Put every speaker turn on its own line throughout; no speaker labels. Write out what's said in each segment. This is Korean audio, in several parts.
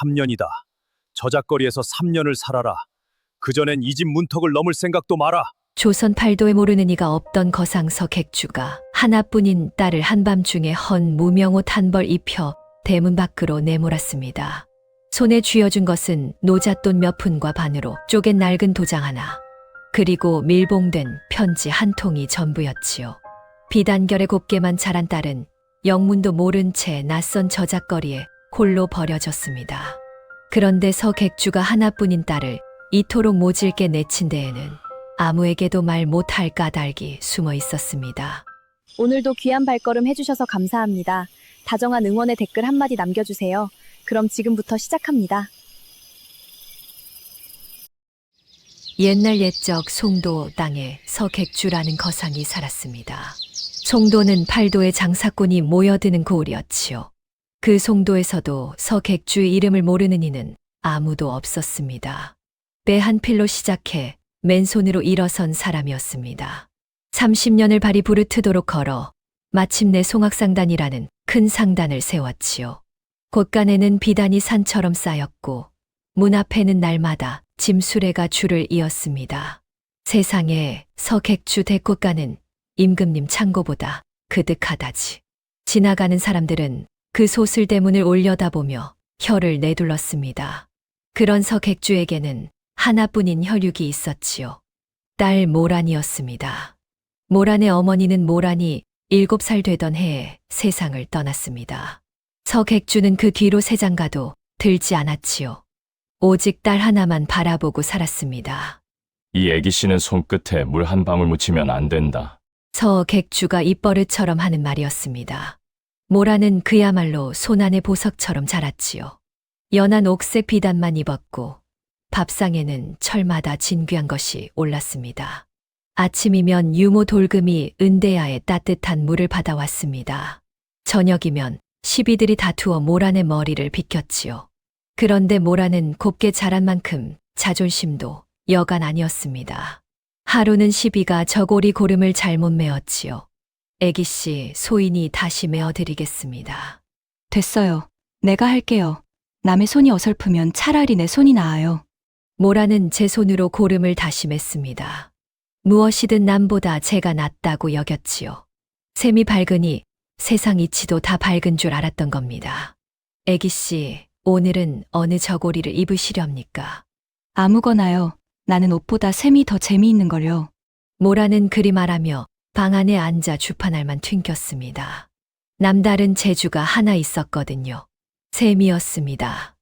3년이다. 저작거리에서 3년을 살아라. 그전엔 이 집 문턱을 넘을 생각도 마라.
조선 팔도에 모르는 이가 없던 거상서 객주가 하나뿐인 딸을 한밤중에 헌 무명옷 한 벌 입혀 대문 밖으로 내몰았습니다. 손에 쥐어준 것은 노잣돈 몇 푼과 반으로 쪼갠 낡은 도장 하나, 그리고 밀봉된 편지 한 통이 전부였지요. 비단결에 곱게만 자란 딸은 영문도 모른 채 낯선 저작거리에 홀로 버려졌습니다. 그런데 서 객주가 하나뿐인 딸을 이토록 모질게 내친 데에는 아무에게도 말 못할 까닭이 숨어 있었습니다.
오늘도 귀한 발걸음 해주셔서 감사합니다. 다정한 응원의 댓글 한마디 남겨주세요. 그럼 지금부터 시작합니다.
옛날 옛적 송도 땅에 서객주라는 거상이 살았습니다. 송도는 팔도의 장사꾼이 모여드는 고을이었지요. 그 송도에서도 서객주의 이름을 모르는 이는 아무도 없었습니다. 배 한 필로 시작해 맨손으로 일어선 사람이었습니다. 30년을 발이 부르트도록 걸어 마침내 송악상단이라는 큰 상단을 세웠지요. 곳간에는 비단이 산처럼 쌓였고 문 앞에는 날마다 짐수레가 줄을 이었습니다. 세상에 서객주 대꽃가는 임금님 창고보다 그득하다지. 지나가는 사람들은 그 소슬대문을 올려다보며 혀를 내둘렀습니다. 그런 서객주에게는 하나뿐인 혈육이 있었지요. 딸 모란이었습니다. 모란의 어머니는 모란이 7살 되던 해에 세상을 떠났습니다. 서객주는 그 뒤로 세장가도 들지 않았지요. 오직 딸 하나만 바라보고 살았습니다.
이 애기 씨는 손끝에 물 한 방울 묻히면 안 된다.
서객주가 입버릇처럼 하는 말이었습니다. 모란은 그야말로 손안의 보석처럼 자랐지요. 연한 옥색 비단만 입었고 밥상에는 철마다 진귀한 것이 올랐습니다. 아침이면 유모 돌금이 은대야에 따뜻한 물을 받아왔습니다. 저녁이면 시비들이 다투어 모란의 머리를 빗겼지요. 그런데 모란은 곱게 자란 만큼 자존심도 여간 아니었습니다. 하루는 시비가 저고리 고름을 잘못 메었지요. 애기씨, 소인이 다시 메어드리겠습니다.
됐어요. 내가 할게요. 남의 손이 어설프면 차라리 내 손이 나아요.
모란은 제 손으로 고름을 다시 맸습니다. 무엇이든 남보다 제가 낫다고 여겼지요. 샘이 밝으니 세상 이치도 다 밝은 줄 알았던 겁니다. 애기씨, 오늘은 어느 저고리를 입으시렵니까?
아무거나요. 나는 옷보다 샘이 더 재미있는걸요.
모란은 그리 말하며 방 안에 앉아 주판알만 튕겼습니다. 남다른 재주가 하나 있었거든요. 샘이었습니다.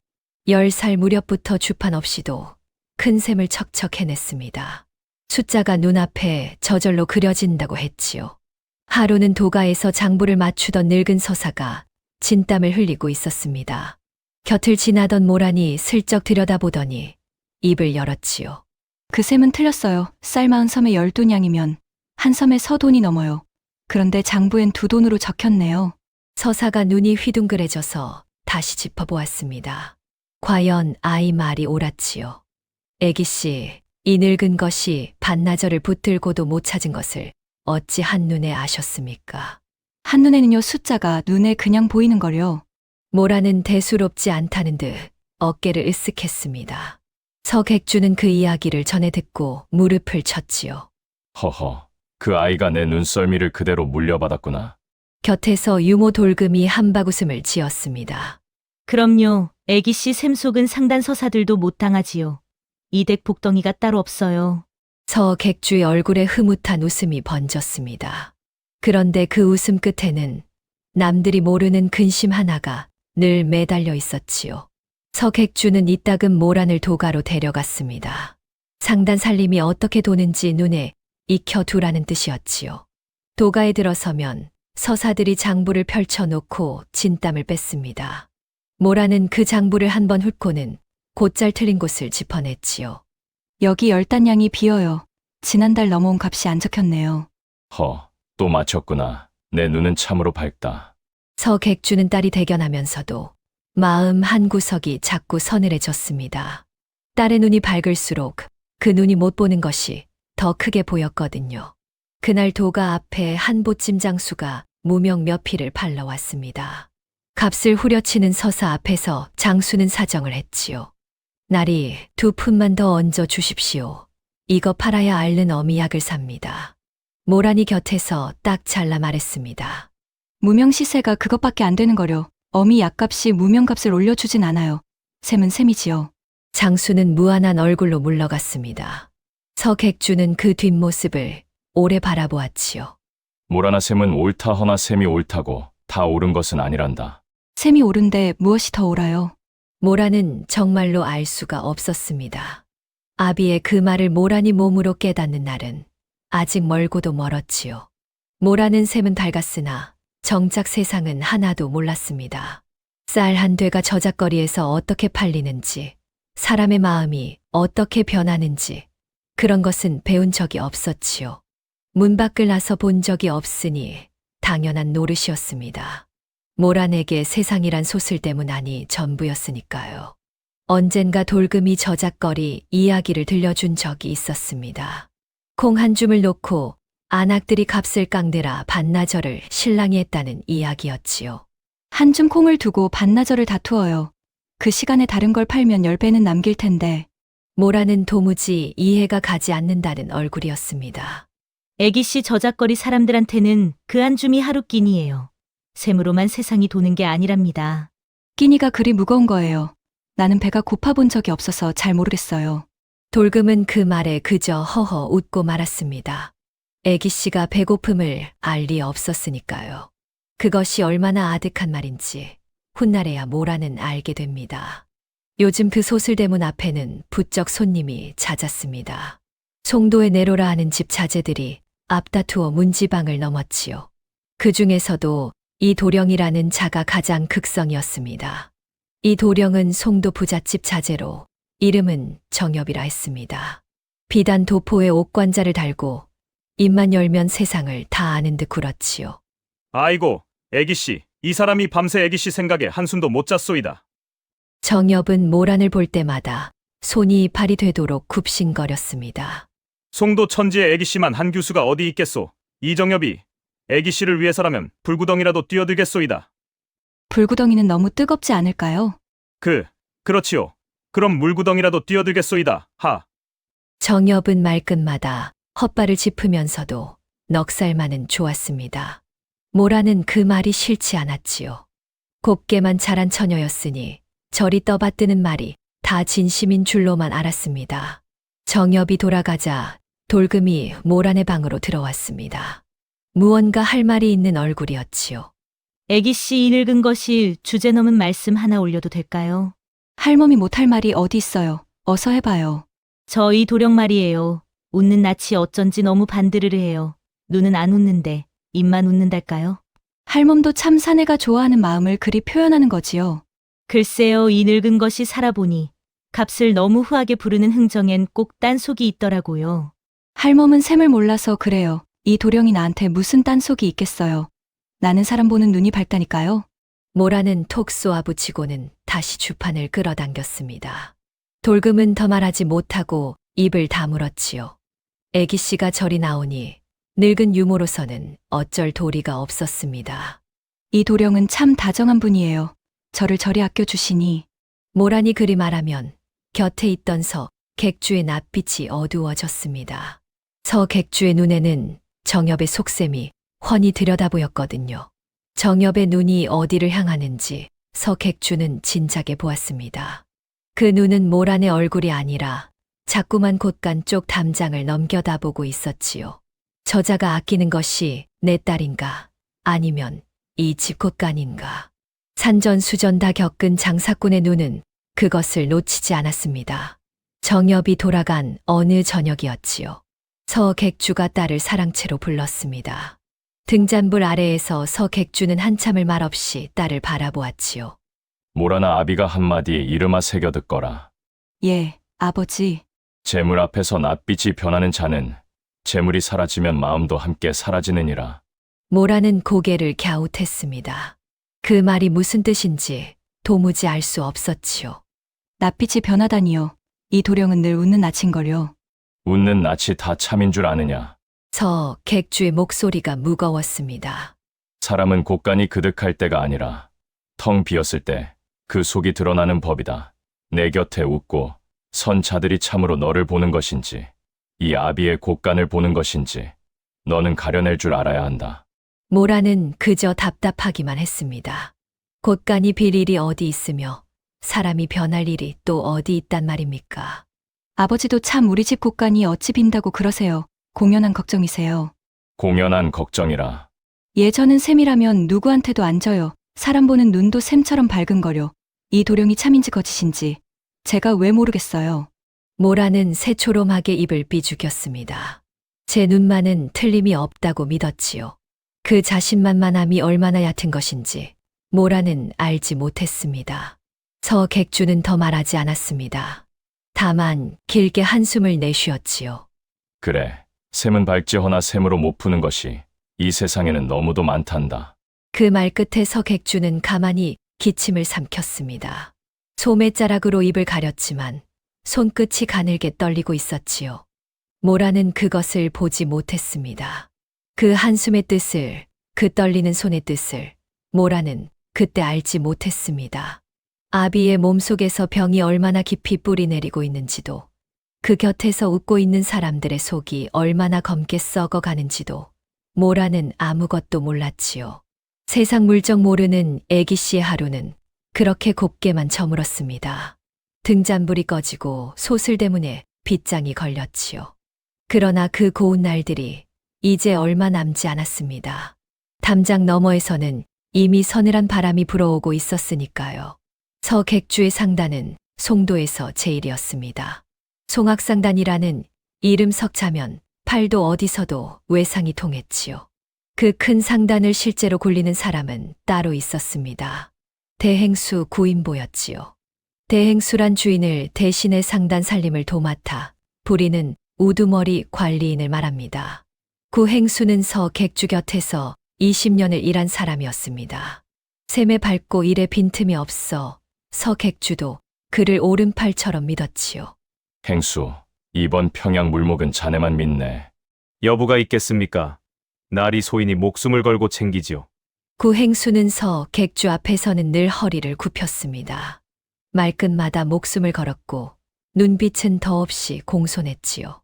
10살 무렵부터 주판 없이도 큰 샘을 척척 해냈습니다. 숫자가 눈앞에 저절로 그려진다고 했지요. 하루는 도가에서 장부를 맞추던 늙은 서사가 진땀을 흘리고 있었습니다. 곁을 지나던 모란이 슬쩍 들여다보더니 입을 열었지요.
그 샘은 틀렸어요. 쌀 40섬에 12냥이면 한 섬에 서돈이 넘어요. 그런데 장부엔 2돈으로 적혔네요.
서사가 눈이 휘둥그레져서 다시 짚어보았습니다. 과연 아이 말이 옳았지요. 애기씨, 이 늙은 것이 반나절을 붙들고도 못 찾은 것을 어찌 한눈에 아셨습니까?
한눈에는요, 숫자가 눈에 그냥 보이는걸요.
모라는 대수롭지 않다는 듯 어깨를 으쓱했습니다. 서객주는 그 이야기를 전해 듣고 무릎을 쳤지요.
허허, 그 아이가 내 눈썰미를 그대로 물려받았구나.
곁에서 유모 돌금이 한바구음을 지었습니다.
그럼요. 애기씨 샘 속은 상단 서사들도 못 당하지요. 이댁 복덩이가 따로 없어요.
서객주의 얼굴에 흐뭇한 웃음이 번졌습니다. 그런데 그 웃음 끝에는 남들이 모르는 근심 하나가 늘 매달려 있었지요. 서객주는 이따금 모란을 도가로 데려갔습니다. 상단 살림이 어떻게 도는지 눈에 익혀두라는 뜻이었지요. 도가에 들어서면 서사들이 장부를 펼쳐놓고 진땀을 뺐습니다. 모란은 그 장부를 한번 훑고는 곧잘 틀린 곳을 짚어냈지요.
여기 10단냥이 비어요. 지난달 넘어온 값이 안 적혔네요.
또 맞췄구나. 내 눈은 참으로 밝다.
서객주는 딸이 대견하면서도 마음 한구석이 자꾸 서늘해졌습니다. 딸의 눈이 밝을수록 그 눈이 못 보는 것이 더 크게 보였거든요. 그날 도가 앞에 한 보찜 장수가 무명 몇 피를 팔러 왔습니다. 값을 후려치는 서사 앞에서 장수는 사정을 했지요. 날이 2푼만 더 얹어 주십시오. 이거 팔아야 앓는 어미 약을 삽니다. 모란이 곁에서 딱 잘라 말했습니다.
무명 시세가 그것밖에 안 되는 거려. 어미 약값이 무명값을 올려주진 않아요. 셈은 셈이지요.
장수는 무한한 얼굴로 물러갔습니다. 서객주는 그 뒷모습을 오래 바라보았지요.
모라나 셈은 옳다 허나 셈이 옳다고 다 옳은 것은 아니란다.
셈이 옳은데 무엇이 더 옳아요?
모란은 정말로 알 수가 없었습니다. 아비의 그 말을 모란이 몸으로 깨닫는 날은 아직 멀고도 멀었지요. 모란은 셈은 밝았으나 정작 세상은 하나도 몰랐습니다. 쌀 한 되가 저작거리에서 어떻게 팔리는지, 사람의 마음이 어떻게 변하는지 그런 것은 배운 적이 없었지요. 문 밖을 나서 본 적이 없으니 당연한 노릇이었습니다. 모란에게 세상이란 소슬대문 안이 전부였으니까요. 언젠가 돌금이 저작거리 이야기를 들려준 적이 있었습니다. 콩 한 줌을 놓고 안악들이 값을 깡대라 반나절을 신랑이 했다는 이야기였지요.
한 줌 콩을 두고 반나절을 다투어요. 그 시간에 다른 걸 팔면 10배는 남길 텐데.
모란은 도무지 이해가 가지 않는다는 얼굴이었습니다.
애기씨 저작거리 사람들한테는 그 한 줌이 하루끼니예요. 셈으로만 세상이 도는 게 아니랍니다.
끼니가 그리 무거운 거예요. 나는 배가 고파본 적이 없어서 잘 모르겠어요.
돌금은 그 말에 그저 허허 웃고 말았습니다. 애기씨가 배고픔을 알 리 없었으니까요. 그것이 얼마나 아득한 말인지 훗날에야 모라는 알게 됩니다. 요즘 그 소슬대문 앞에는 부쩍 손님이 잦았습니다. 송도에 내로라 하는 집 자재들이 앞다투어 문지방을 넘었지요. 그 중에서도 이 도령이라는 자가 가장 극성이었습니다. 이 도령은 송도 부잣집 자재로 이름은 정엽이라 했습니다. 비단 도포에 옥관자를 달고 입만 열면 세상을 다 아는 듯 굴었지요.
아이고, 애기씨, 이 사람이 밤새 애기씨 생각에 한숨도 못 잤소이다.
정엽은 모란을 볼 때마다 손이 이팔이 되도록 굽신거렸습니다.
송도 천지에 애기씨만 한 규수가 어디 있겠소. 이정엽이 애기씨를 위해서라면 불구덩이라도 뛰어들겠소이다.
불구덩이는 너무 뜨겁지 않을까요?
그렇지요. 그럼 물구덩이라도 뛰어들겠소이다. 하.
정엽은 말끝마다 헛발을 짚으면서도 넉살만은 좋았습니다. 모라는 그 말이 싫지 않았지요. 곱게만 자란 처녀였으니 저리 떠받드는 말이 다 진심인 줄로만 알았습니다. 정엽이 돌아가자 돌금이 모란의 방으로 들어왔습니다. 무언가 할 말이 있는 얼굴이었지요.
애기씨 이 늙은 것이 주제 넘은 말씀 하나 올려도 될까요?
할멈이 못할 말이 어디 있어요. 어서 해봐요.
저희 도령 말이에요. 웃는 낯이 어쩐지 너무 반드르르해요. 눈은 안 웃는데 입만 웃는달까요?
할멈도 참 사내가 좋아하는 마음을 그리 표현하는 거지요.
글쎄요, 이 늙은 것이 살아보니 값을 너무 후하게 부르는 흥정엔 꼭 딴속이 있더라고요.
할멈은 셈을 몰라서 그래요. 이 도령이 나한테 무슨 딴속이 있겠어요. 나는 사람 보는 눈이 밝다니까요.
모라는 톡 쏘아붙이고는 다시 주판을 끌어당겼습니다. 돌금은 더 말하지 못하고 입을 다물었지요. 애기씨가 저리 나오니 늙은 유모로서는 어쩔 도리가 없었습니다.
이 도령은 참 다정한 분이에요. 저를 저리 아껴주시니.
모란이 그리 말하면 곁에 있던 서 객주의 낯빛이 어두워졌습니다. 서 객주의 눈에는 정엽의 속셈이 훤히 들여다보였거든요. 정엽의 눈이 어디를 향하는지 서 객주는 진작에 보았습니다. 그 눈은 모란의 얼굴이 아니라 자꾸만 곳간 쪽 담장을 넘겨다보고 있었지요. 저자가 아끼는 것이 내 딸인가 아니면 이 집 곳간인가. 산전수전 다 겪은 장사꾼의 눈은 그것을 놓치지 않았습니다. 정엽이 돌아간 어느 저녁이었지요. 서 객주가 딸을 사랑채로 불렀습니다. 등잔불 아래에서 서 객주는 한참을 말없이 딸을 바라보았지요.
모라나 아비가 한마디 이름아 새겨 듣거라.
예, 아버지.
재물 앞에서 낯빛이 변하는 자는 재물이 사라지면 마음도 함께 사라지느니라.
모라는 고개를 갸웃했습니다. 그 말이 무슨 뜻인지 도무지 알 수 없었지요.
낯빛이 변하다니요. 이 도령은 늘 웃는 낯인걸요.
웃는 낯이 다 참인 줄 아느냐.
서 객주의 목소리가 무거웠습니다.
사람은 곳간이 그득할 때가 아니라 텅 비었을 때 그 속이 드러나는 법이다. 내 곁에 웃고 선 자들이 참으로 너를 보는 것인지, 이 아비의 곳간을 보는 것인지, 너는 가려낼 줄 알아야 한다.
모라는 그저 답답하기만 했습니다. 곳간이 빌 일이 어디 있으며 사람이 변할 일이 또 어디 있단 말입니까?
아버지도 참 우리 집 곳간이 어찌 빈다고 그러세요. 공연한 걱정이세요.
공연한 걱정이라.
예전은 샘이라면 누구한테도 안 져요. 사람 보는 눈도 샘처럼 밝은거려. 이 도령이 참인지 거짓인지 제가 왜 모르겠어요.
모라는 새초롬하게 입을 비죽였습니다. 제 눈만은 틀림이 없다고 믿었지요. 그 자신만만함이 얼마나 얕은 것인지 모라는 알지 못했습니다. 서객주는 더 말하지 않았습니다. 다만 길게 한숨을 내쉬었지요.
그래, 샘은 밝지허나 샘으로 못 푸는 것이 이 세상에는 너무도 많단다.
그 말 끝에 서객주는 가만히 기침을 삼켰습니다. 소매자락으로 입을 가렸지만 손끝이 가늘게 떨리고 있었지요. 모라는 그것을 보지 못했습니다. 그 한숨의 뜻을, 그 떨리는 손의 뜻을 모라는 그때 알지 못했습니다. 아비의 몸속에서 병이 얼마나 깊이 뿌리내리고 있는지도, 그 곁에서 웃고 있는 사람들의 속이 얼마나 검게 썩어가는지도 모라는 아무것도 몰랐지요. 세상 물정 모르는 애기 씨의 하루는 그렇게 곱게만 저물었습니다. 등잔불이 꺼지고 소슬대문에 빗장이 걸렸지요. 그러나 그 고운 날들이 이제 얼마 남지 않았습니다. 담장 너머에서는 이미 서늘한 바람이 불어오고 있었으니까요. 서객주의 상단은 송도에서 제일이었습니다. 송악상단이라는 이름 석자면 팔도 어디서도 외상이 통했지요. 그 큰 상단을 실제로 굴리는 사람은 따로 있었습니다. 대행수 구인보였지요. 대행수란 주인을 대신에 상단 살림을 도맡아 부리는 우두머리 관리인을 말합니다. 구행수는 서객주 곁에서 20년을 일한 사람이었습니다. 샘에 밟고 일에 빈틈이 없어 서객주도 그를 오른팔처럼 믿었지요.
행수, 이번 평양 물목은 자네만 믿네.
여부가 있겠습니까? 나리 소인이 목숨을 걸고 챙기지요.
구행수는 서객주 앞에서는 늘 허리를 굽혔습니다. 말끝마다 목숨을 걸었고 눈빛은 더없이 공손했지요.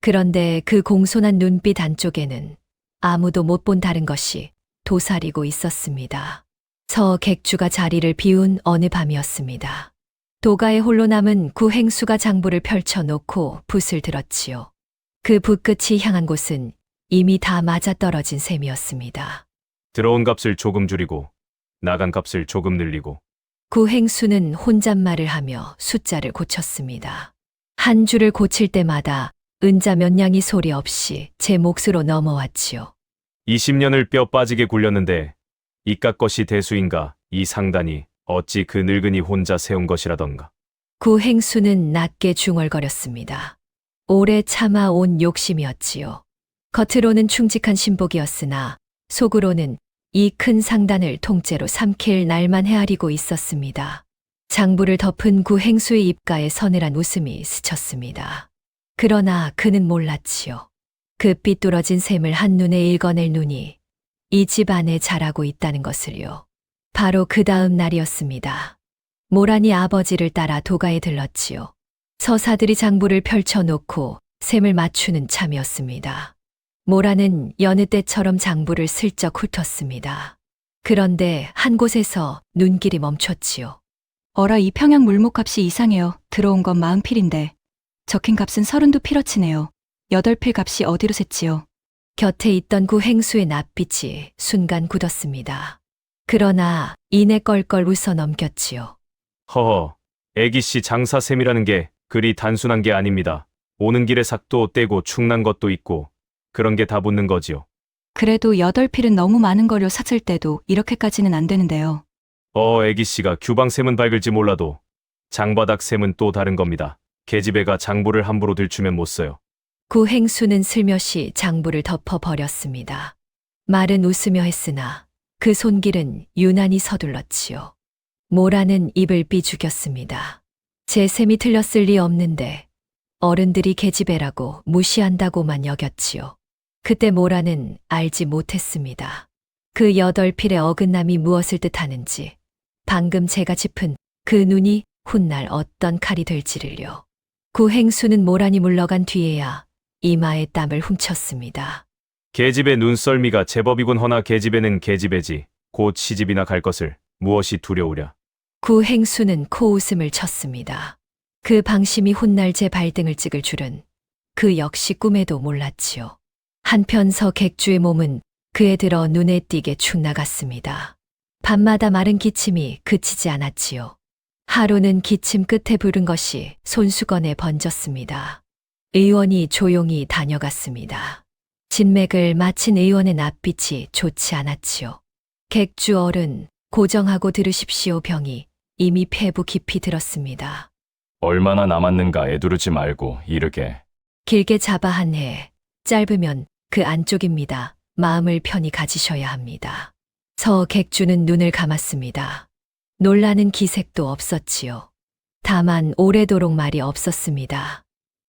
그런데 그 공손한 눈빛 안쪽에는 아무도 못 본 다른 것이 도사리고 있었습니다. 서객주가 자리를 비운 어느 밤이었습니다. 도가에 홀로 남은 구행수가 장부를 펼쳐놓고 붓을 들었지요. 그 붓끝이 향한 곳은 이미 다 맞아떨어진 셈이었습니다.
들어온 값을 조금 줄이고 나간 값을 조금 늘리고.
구행수는 혼잣말을 하며 숫자를 고쳤습니다. 한 줄을 고칠 때마다 은자 몇 냥이 소리 없이 제 몫으로 넘어왔지요.
20년을 뼈 빠지게 굴렸는데 이깟 것이 대수인가? 이 상단이 어찌 그 늙은이 혼자 세운 것이라던가.
구행수는 낮게 중얼거렸습니다. 오래 참아온 욕심이었지요. 겉으로는 충직한 신복이었으나 속으로는 이 큰 상단을 통째로 삼킬 날만 헤아리고 있었습니다. 장부를 덮은 구행수의 입가에 서늘한 웃음이 스쳤습니다. 그러나 그는 몰랐지요. 그 삐뚤어진 셈을 한눈에 읽어낼 눈이 이 집 안에 자라고 있다는 것을요. 바로 그 다음 날이었습니다. 모란이 아버지를 따라 도가에 들렀지요. 서사들이 장부를 펼쳐놓고 셈을 맞추는 참이었습니다. 모란은 여느 때처럼 장부를 슬쩍 훑었습니다. 그런데 한 곳에서 눈길이 멈췄지요.
어라 이 평양 물목값이 이상해요. 들어온 건 40필인데 적힌 값은 32필어치네요. 8필 값이 어디로 샜지요?
곁에 있던 구행수의 낯빛이 순간 굳었습니다. 그러나 이내 껄껄 웃어 넘겼지요.
허허, 애기씨 장사셈이라는 게 그리 단순한 게 아닙니다. 오는 길에 삭도 떼고 축난 것도 있고 그런 게 다 붙는 거지요.
그래도 8필은 너무 많은 거려 샀을 때도 이렇게까지는 안 되는데요.
애기씨가 규방셈은 밝을지 몰라도 장바닥셈은 또 다른 겁니다. 계집애가 장부를 함부로 들추면 못 써요.
구행수는 슬며시 장부를 덮어버렸습니다. 말은 웃으며 했으나 그 손길은 유난히 서둘렀지요. 모라는 입을 삐죽였습니다. 제 셈이 틀렸을 리 없는데 어른들이 계집애라고 무시한다고만 여겼지요. 그때 모라는 알지 못했습니다. 그 8필의 어긋남이 무엇을 뜻하는지, 방금 제가 짚은 그 눈이 훗날 어떤 칼이 될지를요. 구 행수는 모란이 물러간 뒤에야 이마에 땀을 훔쳤습니다.
계집의 눈썰미가 제법이군. 허나 계집에는 계집애지. 곧 시집이나 갈 것을 무엇이 두려우랴.
구 행수는 코웃음을 쳤습니다. 그 방심이 훗날 제 발등을 찍을 줄은 그 역시 꿈에도 몰랐지요. 한편 서객주의 몸은 그에 들어 눈에 띄게 축 나갔습니다. 밤마다 마른 기침이 그치지 않았지요. 하루는 기침 끝에 부른 것이 손수건에 번졌습니다. 의원이 조용히 다녀갔습니다. 진맥을 마친 의원의 낯빛이 좋지 않았지요. 객주 어른, 고정하고 들으십시오. 병이 이미 폐부 깊이 들었습니다.
얼마나 남았는가 애두르지 말고 이르게.
길게 잡아 한 해, 짧으면 그 안쪽입니다. 마음을 편히 가지셔야 합니다. 서객주는 눈을 감았습니다. 놀라는 기색도 없었지요. 다만 오래도록 말이 없었습니다.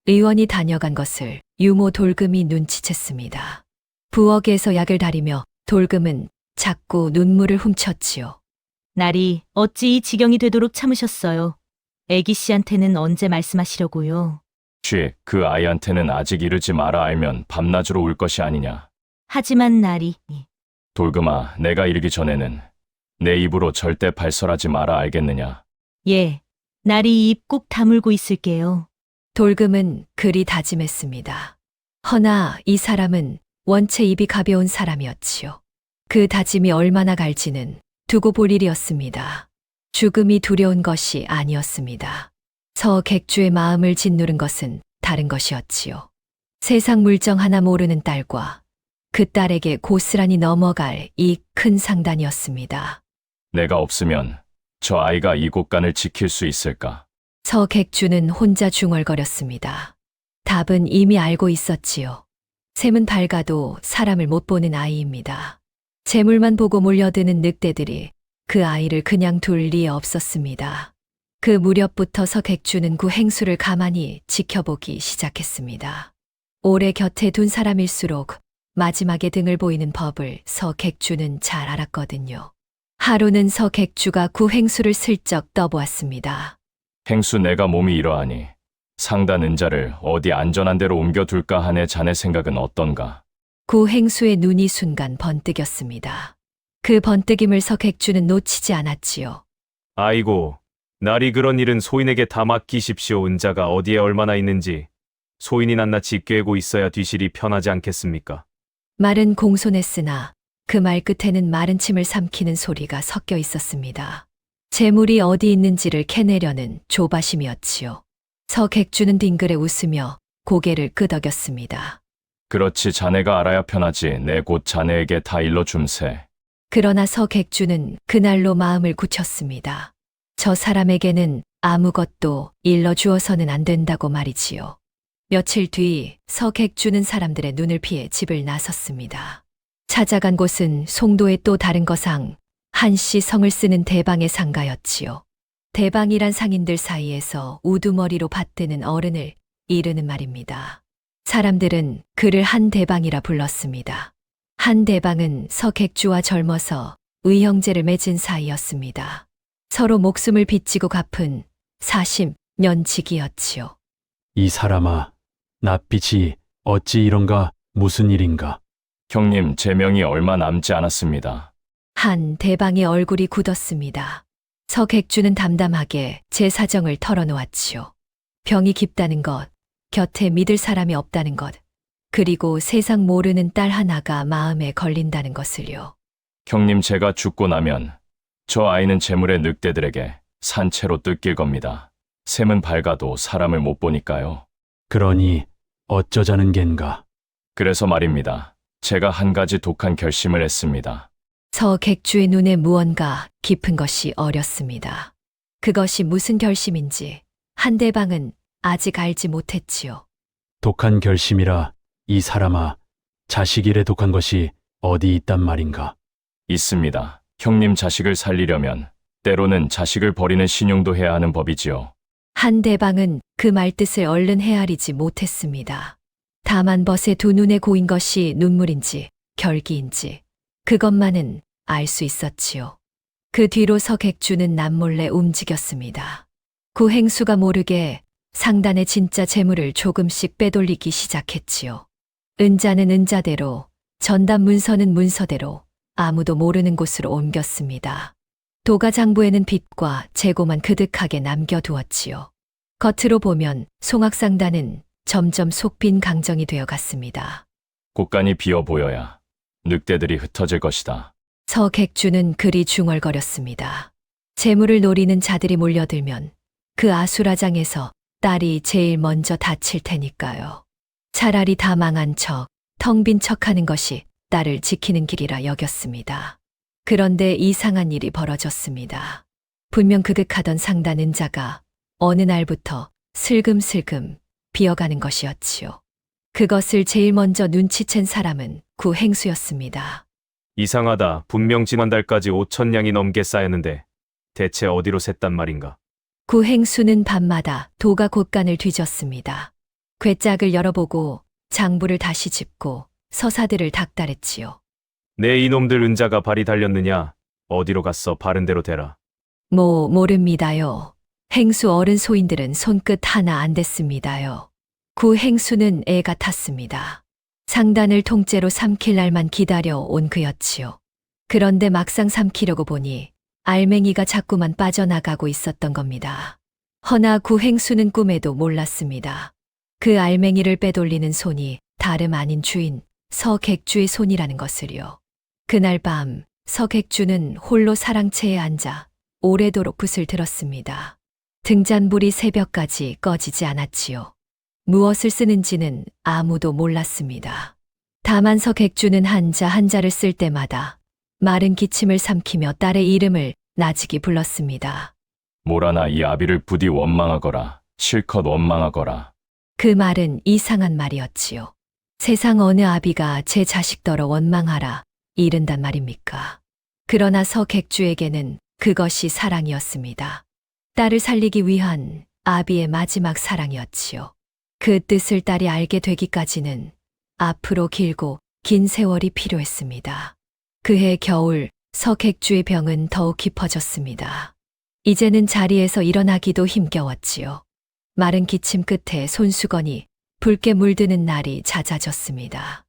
의원이 다녀간 것을 유모 돌금이 눈치챘습니다. 부엌에서 약을 다리며 돌금은 자꾸 눈물을 훔쳤지요.
날이 어찌 이 지경이 되도록 참으셨어요? 애기 씨한테는 언제 말씀하시려고요?
그 아이한테는 아직 이르지 마라. 알면 밤낮으로 울 것이 아니냐.
하지만 날이
돌금아, 내가 이르기 전에는 내 입으로 절대 발설하지 마라. 알겠느냐.
예, 날이 입 꼭 다물고 있을게요.
돌금은 그리 다짐했습니다. 허나 이 사람은 원체 입이 가벼운 사람이었지요. 그 다짐이 얼마나 갈지는 두고 볼 일이었습니다. 죽음이 두려운 것이 아니었습니다. 서객주의 마음을 짓누른 것은 다른 것이었지요. 세상 물정 하나 모르는 딸과 그 딸에게 고스란히 넘어갈 이 큰 상단이었습니다.
내가 없으면 저 아이가 이 곳간을 지킬 수 있을까?
서객주는 혼자 중얼거렸습니다. 답은 이미 알고 있었지요. 샘은 밝아도 사람을 못 보는 아이입니다. 재물만 보고 몰려드는 늑대들이 그 아이를 그냥 둘 리 없었습니다. 그 무렵부터 서객주는 구 행수를 가만히 지켜보기 시작했습니다. 오래 곁에 둔 사람일수록 마지막에 등을 보이는 법을 서객주는 잘 알았거든요. 하루는 서객주가 구 행수를 슬쩍 떠보았습니다.
행수, 내가 몸이 이러하니 상단 은자를 어디 안전한 데로 옮겨둘까 하네. 자네 생각은 어떤가?
구 행수의 눈이 순간 번뜩였습니다. 그 번뜩임을 서객주는 놓치지 않았지요.
아이고, 날이 그런 일은 소인에게 다 맡기십시오. 은자가 어디에 얼마나 있는지 소인이 낱낱이 꿰고 있어야 뒤실이 편하지 않겠습니까?
말은 공손했으나 그 말 끝에는 마른 침을 삼키는 소리가 섞여 있었습니다. 재물이 어디 있는지를 캐내려는 조바심이었지요. 서객주는 딩그레 웃으며 고개를 끄덕였습니다.
그렇지, 자네가 알아야 편하지. 내 곧 자네에게 다 일러줌세.
그러나 서객주는 그날로 마음을 굳혔습니다. 저 사람에게는 아무것도 일러주어서는 안 된다고 말이지요. 며칠 뒤 서객주는 사람들의 눈을 피해 집을 나섰습니다. 찾아간 곳은 송도의 또 다른 거상, 한씨 성을 쓰는 대방의 상가였지요. 대방이란 상인들 사이에서 우두머리로 받드는 어른을 이르는 말입니다. 사람들은 그를 한대방이라 불렀습니다. 한대방은 서객주와 젊어서 의형제를 맺은 사이였습니다. 서로 목숨을 빚지고 갚은 40년지기였지요.
이 사람아, 낯빛이 어찌 이런가? 무슨 일인가?
형님, 제 명이 얼마 남지 않았습니다.
한대방의 얼굴이 굳었습니다. 서객주는 담담하게 제 사정을 털어놓았지요. 병이 깊다는 것, 곁에 믿을 사람이 없다는 것, 그리고 세상 모르는 딸 하나가 마음에 걸린다는 것을요.
형님, 제가 죽고 나면 저 아이는 재물의 늑대들에게 산채로 뜯길 겁니다. 샘은 밝아도 사람을 못 보니까요.
그러니 어쩌자는 겐가?
그래서 말입니다. 제가 한 가지 독한 결심을 했습니다.
서객주의 눈에 무언가 깊은 것이 어렸습니다. 그것이 무슨 결심인지 한대방은 아직 알지 못했지요.
독한 결심이라. 이 사람아, 자식일에 독한 것이 어디 있단 말인가?
있습니다. 형님, 자식을 살리려면 때로는 자식을 버리는 신용도 해야 하는 법이지요.
한대방은 그 말뜻을 얼른 헤아리지 못했습니다. 다만 벗의 두 눈에 고인 것이 눈물인지 결기인지 그것만은 알 수 있었지요. 그 뒤로 서객주는 남몰래 움직였습니다. 구행수가 모르게 상단의 진짜 재물을 조금씩 빼돌리기 시작했지요. 은자는 은자대로, 전담 문서는 문서대로 아무도 모르는 곳으로 옮겼습니다. 도가장부에는 빚과 재고만 그득하게 남겨두었지요. 겉으로 보면 송악상단은 점점 속빈 강정이 되어 갔습니다.
곳간이 비어 보여야 늑대들이 흩어질 것이다.
서객주는 그리 중얼거렸습니다. 재물을 노리는 자들이 몰려들면 그 아수라장에서 딸이 제일 먼저 다칠 테니까요. 차라리 다 망한 척, 텅 빈 척하는 것이 딸을 지키는 길이라 여겼습니다. 그런데 이상한 일이 벌어졌습니다. 분명 그득하던 상단 은자가 어느 날부터 슬금슬금 비어가는 것이었지요. 그것을 제일 먼저 눈치챈 사람은 구행수였습니다.
이상하다. 분명 지난달까지 5천냥이 넘게 쌓였는데 대체 어디로 샜단 말인가?
구행수는 밤마다 도가 곳간을 뒤졌습니다. 궤짝을 열어보고 장부를 다시 짚고 서사들을 닥달했지요.
내 이놈들 은자가 발이 달렸느냐? 어디로 갔어? 바른 대로 대라.
모릅니다요. 행수 어른 소인들은 손끝 하나 안 댔습니다요. 구행수는 애 같았습니다. 상단을 통째로 삼킬 날만 기다려 온 그였지요. 그런데 막상 삼키려고 보니 알맹이가 자꾸만 빠져나가고 있었던 겁니다. 허나 구행수는 꿈에도 몰랐습니다. 그 알맹이를 빼돌리는 손이 다름 아닌 주인 서객주의 손이라는 것을요. 그날 밤 서객주는 홀로 사랑채에 앉아 오래도록 붓을 들었습니다. 등잔불이 새벽까지 꺼지지 않았지요. 무엇을 쓰는지는 아무도 몰랐습니다. 다만 서객주는 한자 한자를 쓸 때마다 마른 기침을 삼키며 딸의 이름을 나직이 불렀습니다.
모라나 이 아비를 부디 원망하거라. 실컷 원망하거라.
그 말은 이상한 말이었지요. 세상 어느 아비가 제 자식더러 원망하라 이른단 말입니까? 그러나 서객주에게는 그것이 사랑이었습니다. 딸을 살리기 위한 아비의 마지막 사랑이었지요. 그 뜻을 딸이 알게 되기까지는 앞으로 길고 긴 세월이 필요했습니다. 그해 겨울 서객주의 병은 더욱 깊어졌습니다. 이제는 자리에서 일어나기도 힘겨웠지요. 마른 기침 끝에 손수건이 붉게 물드는 날이 잦아졌습니다.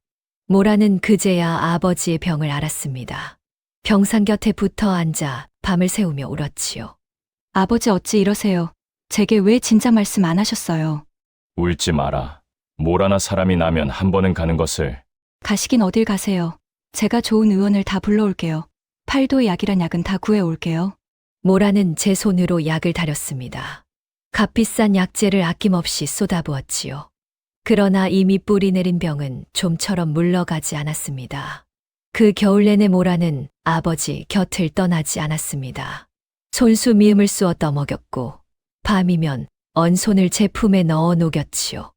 모라는 그제야 아버지의 병을 알았습니다. 병상 곁에 붙어 앉아 밤을 새우며 울었지요.
아버지 어찌 이러세요? 제게 왜 진작 말씀 안 하셨어요?
울지 마라. 모라나 사람이 나면 한 번은 가는 것을.
가시긴 어딜 가세요. 제가 좋은 의원을 다 불러올게요. 팔도의 약이란 약은 다 구해올게요.
모라는 제 손으로 약을 다렸습니다. 값비싼 약재를 아낌없이 쏟아부었지요. 그러나 이미 뿌리 내린 병은 좀처럼 물러가지 않았습니다. 그 겨울 내내 모라는 아버지 곁을 떠나지 않았습니다. 손수 미음을 쑤어 떠먹였고 밤이면 언손을 제 품에 넣어 녹였지요.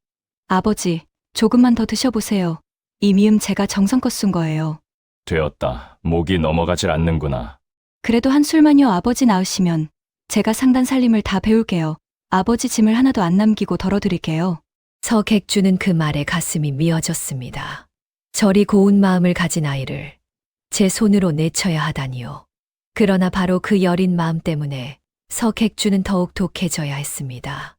아버지, 조금만 더 드셔보세요. 이 미음 제가 정성껏 쓴 거예요.
되었다. 목이 넘어가질 않는구나.
그래도 한 술만요. 아버지 나으시면 제가 상단 살림을 다 배울게요. 아버지 짐을 하나도 안 남기고 덜어드릴게요.
서객주는 그 말에 가슴이 미어졌습니다. 저리 고운 마음을 가진 아이를 제 손으로 내쳐야 하다니요. 그러나 바로 그 여린 마음 때문에 서객주는 더욱 독해져야 했습니다.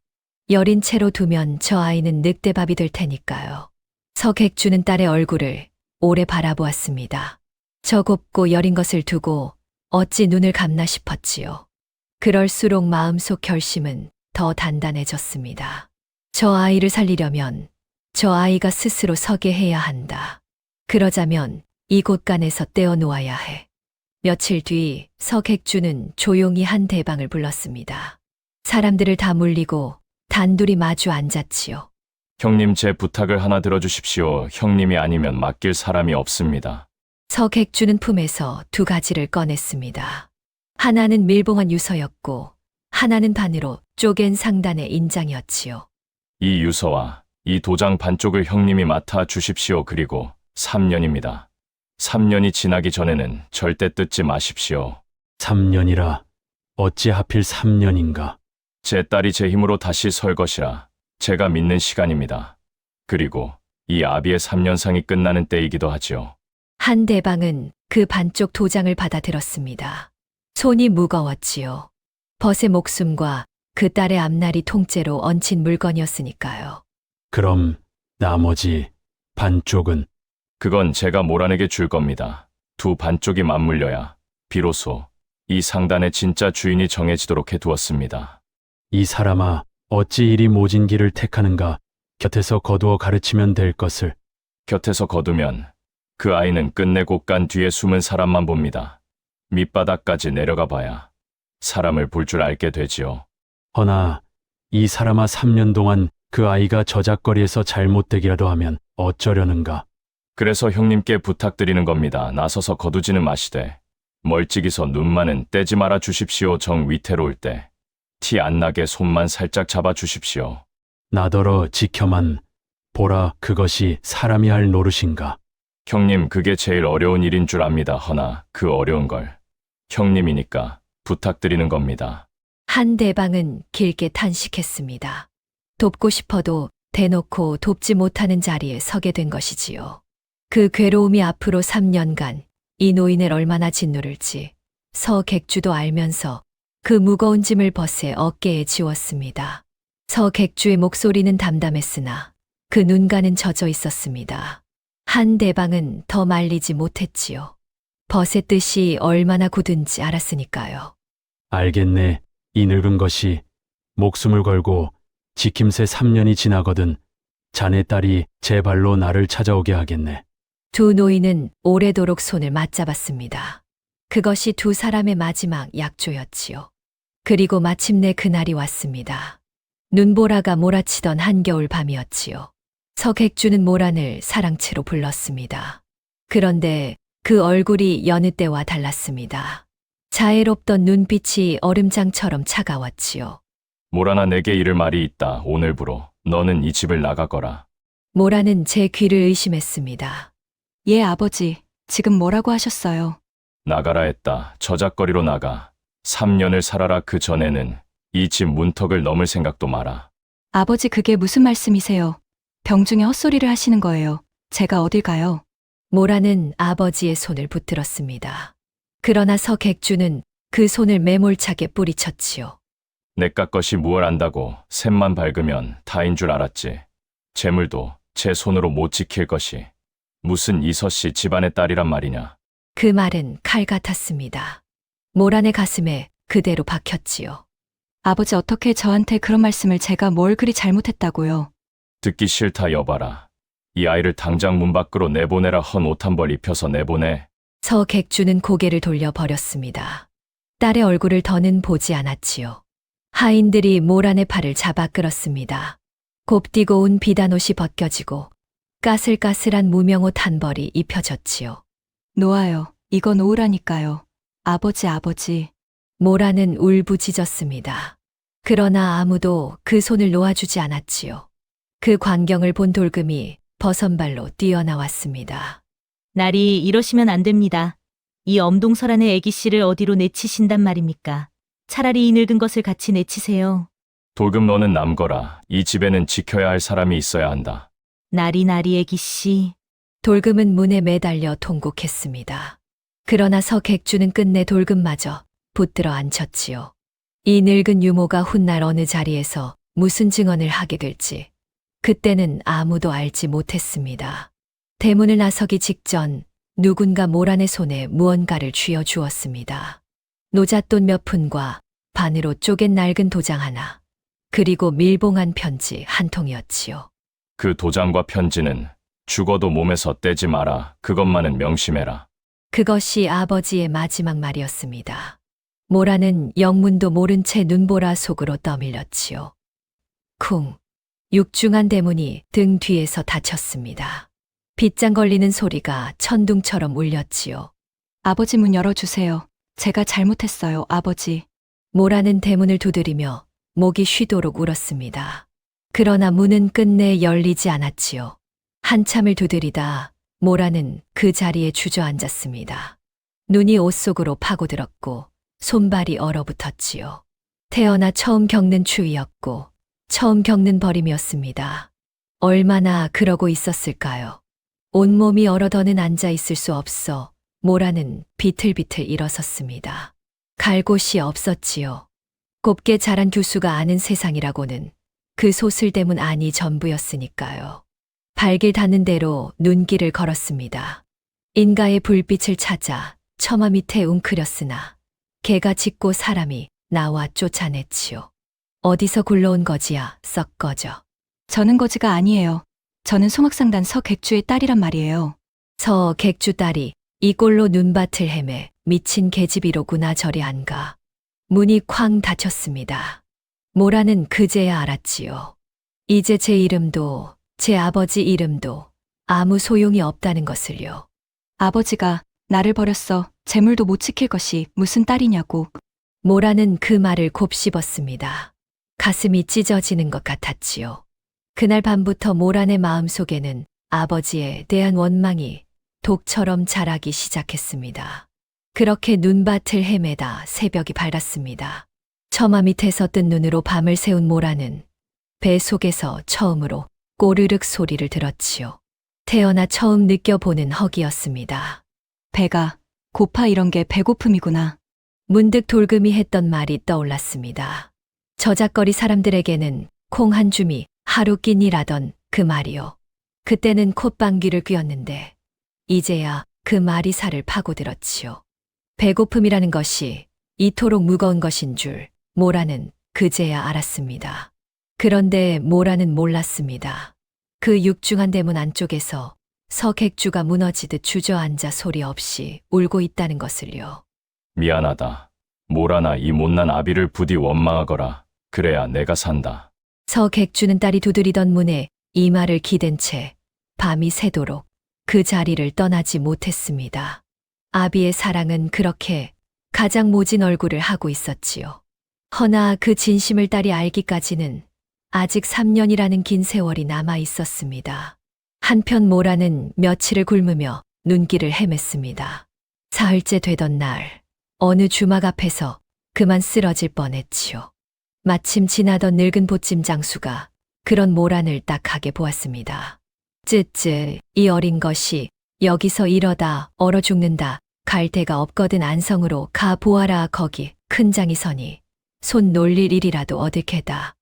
여린 채로 두면 저 아이는 늑대밥이 될 테니까요. 서객주는 딸의 얼굴을 오래 바라보았습니다. 저 곱고 여린 것을 두고 어찌 눈을 감나 싶었지요. 그럴수록 마음속 결심은 더 단단해졌습니다. 저 아이를 살리려면 저 아이가 스스로 서게 해야 한다. 그러자면 이 곳간에서 떼어놓아야 해. 며칠 뒤 서객주는 조용히 한 대방을 불렀습니다. 사람들을 다 물리고 단둘이 마주 앉았지요.
형님 제 부탁을 하나 들어주십시오. 형님이 아니면 맡길 사람이 없습니다.
서객주는 품에서 두 가지를 꺼냈습니다. 하나는 밀봉한 유서였고 하나는 반으로 쪼갠 상단의 인장이었지요.
이 유서와 이 도장 반쪽을 형님이 맡아 주십시오. 그리고 3년입니다. 3년이 지나기 전에는 절대 뜯지 마십시오.
3년이라 어찌 하필 3년인가?
제 딸이 제 힘으로 다시 설 것이라 제가 믿는 시간입니다. 그리고 이 아비의 3년상이 끝나는 때이기도 하지요.
한 대방은 그 반쪽 도장을 받아들었습니다. 손이 무거웠지요. 벗의 목숨과 그 딸의 앞날이 통째로 얹힌 물건이었으니까요.
그럼 나머지 반쪽은
그건 제가 모란에게 줄 겁니다. 두 반쪽이 맞물려야 비로소 이 상단의 진짜 주인이 정해지도록 해두었습니다.
이 사람아 어찌 이리 모진 길을 택하는가? 곁에서 거두어 가르치면 될 것을.
곁에서 거두면 그 아이는 끝내 곳간 뒤에 숨은 사람만 봅니다. 밑바닥까지 내려가 봐야 사람을 볼 줄 알게 되지요.
허나 이 사람아 3년 동안 그 아이가 저작거리에서 잘못되기라도 하면 어쩌려는가?
그래서 형님께 부탁드리는 겁니다. 나서서 거두지는 마시되 멀찍이서 눈만은 떼지 말아 주십시오. 정 위태로울 때 티 안 나게 손만 살짝 잡아 주십시오.
나더러 지켜만 보라. 그것이 사람이 할 노릇인가?
형님, 그게 제일 어려운 일인 줄 압니다. 허나 그 어려운 걸 형님이니까 부탁드리는 겁니다.
한대방은 길게 탄식했습니다. 돕고 싶어도 대놓고 돕지 못하는 자리에 서게 된 것이지요. 그 괴로움이 앞으로 3년간 이 노인을 얼마나 짓누를지 서객주도 알면서 그 무거운 짐을 벗의 어깨에 지웠습니다. 서객주의 목소리는 담담했으나 그 눈가는 젖어 있었습니다. 한대방은 더 말리지 못했지요. 벗의 뜻이 얼마나 굳은지 알았으니까요.
알겠네. 이 늙은 것이 목숨을 걸고 지킴새 3년이 지나거든 자네 딸이 제 발로 나를 찾아오게 하겠네.
두 노인은 오래도록 손을 맞잡았습니다. 그것이 두 사람의 마지막 약조였지요. 그리고 마침내 그날이 왔습니다. 눈보라가 몰아치던 한겨울 밤이었지요. 서객주는 모란을 사랑채로 불렀습니다. 그런데 그 얼굴이 여느 때와 달랐습니다. 자애롭던 눈빛이 얼음장처럼 차가웠지요.
모란아, 내게 이를 말이 있다. 오늘부로 너는 이 집을 나가거라.
모란은 제 귀를 의심했습니다.
예, 아버지. 지금 뭐라고 하셨어요?
나가라 했다. 저작거리로 나가. 3년을 살아라. 그 전에는 이 집 문턱을 넘을 생각도 마라.
아버지, 그게 무슨 말씀이세요? 병중에 헛소리를 하시는 거예요. 제가 어딜 가요?
모란은 아버지의 손을 붙들었습니다. 그러나 서객주는 그 손을 매몰차게 뿌리쳤지요.
내깟 것이 무얼 안다고 샘만 밝으면 다인 줄 알았지. 재물도 제 손으로 못 지킬 것이 무슨 이서씨 집안의 딸이란 말이냐.
그 말은 칼 같았습니다. 모란의 가슴에 그대로 박혔지요.
아버지, 어떻게 저한테 그런 말씀을. 제가 뭘 그리 잘못했다고요?
듣기 싫다. 여봐라. 이 아이를 당장 문 밖으로 내보내라. 헌 옷 한 벌 입혀서 내보내.
서객주는 고개를 돌려 버렸습니다. 딸의 얼굴을 더는 보지 않았지요. 하인들이 모란의 팔을 잡아 끌었습니다. 곱디고 온 비단옷이 벗겨지고 까슬까슬한 무명옷 한 벌이 입혀졌지요.
놓아요. 이거 놓으라니까요. 아버지.
모란은 울부짖었습니다. 그러나 아무도 그 손을 놓아주지 않았지요. 그 광경을 본 돌금이 버선발로 뛰어나왔습니다.
날이 이러시면 안 됩니다. 이 엄동설안의 애기 씨를 어디로 내치신단 말입니까? 차라리 이 늙은 것을 같이 내치세요.
돌금, 너는 남거라. 이 집에는 지켜야 할 사람이 있어야 한다.
나리 애기 씨.
돌금은 문에 매달려 통곡했습니다. 그러나 서객주는 끝내 돌금마저 붙들어 앉혔지요. 이 늙은 유모가 훗날 어느 자리에서 무슨 증언을 하게 될지 그때는 아무도 알지 못했습니다. 대문을 나서기 직전 누군가 모란의 손에 무언가를 쥐어 주었습니다. 노잣돈 몇 푼과 반으로 쪼갠 낡은 도장 하나, 그리고 밀봉한 편지 한 통이었지요.
그 도장과 편지는 죽어도 몸에서 떼지 마라. 그것만은 명심해라.
그것이 아버지의 마지막 말이었습니다. 모란은 영문도 모른 채 눈보라 속으로 떠밀렸지요. 쿵! 육중한 대문이 등 뒤에서 닫혔습니다. 빗장 걸리는 소리가 천둥처럼 울렸지요.
아버지, 문 열어주세요. 제가 잘못했어요, 아버지.
모란은 대문을 두드리며 목이 쉬도록 울었습니다. 그러나 문은 끝내 열리지 않았지요. 한참을 두드리다 모란은 그 자리에 주저앉았습니다. 눈이 옷 속으로 파고들었고 손발이 얼어붙었지요. 태어나 처음 겪는 추위였고 처음 겪는 버림이었습니다. 얼마나 그러고 있었을까요? 온몸이 얼어 더는 앉아 있을 수 없어 모란은 비틀비틀 일어섰습니다. 갈 곳이 없었지요. 곱게 자란 교수가 아는 세상이라고는 그 소슬대문 안이 전부였으니까요. 발길 닿는 대로 눈길을 걸었습니다. 인가의 불빛을 찾아 처마 밑에 웅크렸으나 개가 짖고 사람이 나와 쫓아냈지요. 어디서 굴러온 거지야 썩 꺼져.
저는 거지가 아니에요. 저는 송악상단 서객주의 딸이란 말이에요.
서객주 딸이 이 꼴로 눈밭을 헤매 미친 계집이로구나 저리 안 가. 문이 쾅 닫혔습니다. 모라는 그제야 알았지요. 이제 제 이름도 제 아버지 이름도 아무 소용이 없다는 것을요.
아버지가 나를 버렸어. 재물도 못 지킬 것이 무슨 딸이냐고.
모라는 그 말을 곱씹었습니다. 가슴이 찢어지는 것 같았지요. 그날 밤부터 모란의 마음속에는 아버지에 대한 원망이 독처럼 자라기 시작했습니다. 그렇게 눈밭을 헤매다 새벽이 밝았습니다. 처마 밑에서 뜬 눈으로 밤을 새운 모라는 배 속에서 처음으로 꼬르륵 소리를 들었지요. 태어나 처음 느껴보는 허기였습니다.
배가 고파 이런 게 배고픔이구나.
문득 돌금이 했던 말이 떠올랐습니다. 저작거리 사람들에게는 콩 한 줌이 하루 끼니라던 그 말이요. 그때는 콧방귀를 뀌었는데 이제야 그 말이 살을 파고들었지요. 배고픔이라는 것이 이토록 무거운 것인 줄 모라는 그제야 알았습니다. 그런데 모라는 몰랐습니다. 그 육중한 대문 안쪽에서 서객주가 무너지듯 주저앉아 소리 없이 울고 있다는 것을요.
미안하다. 모라나 이 못난 아비를 부디 원망하거라. 그래야 내가 산다.
서객주는 딸이 두드리던 문에 이마를 기댄 채 밤이 새도록 그 자리를 떠나지 못했습니다. 아비의 사랑은 그렇게 가장 모진 얼굴을 하고 있었지요. 허나 그 진심을 딸이 알기까지는 아직 3년이라는 긴 세월이 남아 있었습니다. 한편 모라는 며칠을 굶으며 눈길을 헤맸습니다. 사흘째 되던 날, 어느 주막 앞에서 그만 쓰러질 뻔했지요. 마침 지나던 늙은 보찜 장수가 그런 모란을 딱하게 보았습니다. 쯔쯔, 이 어린 것이 여기서 이러다 얼어 죽는다. 갈 데가 없거든 안성으로 가 보아라. 거기 큰 장이 서니 손 놀릴 일이라도 얻을 게다.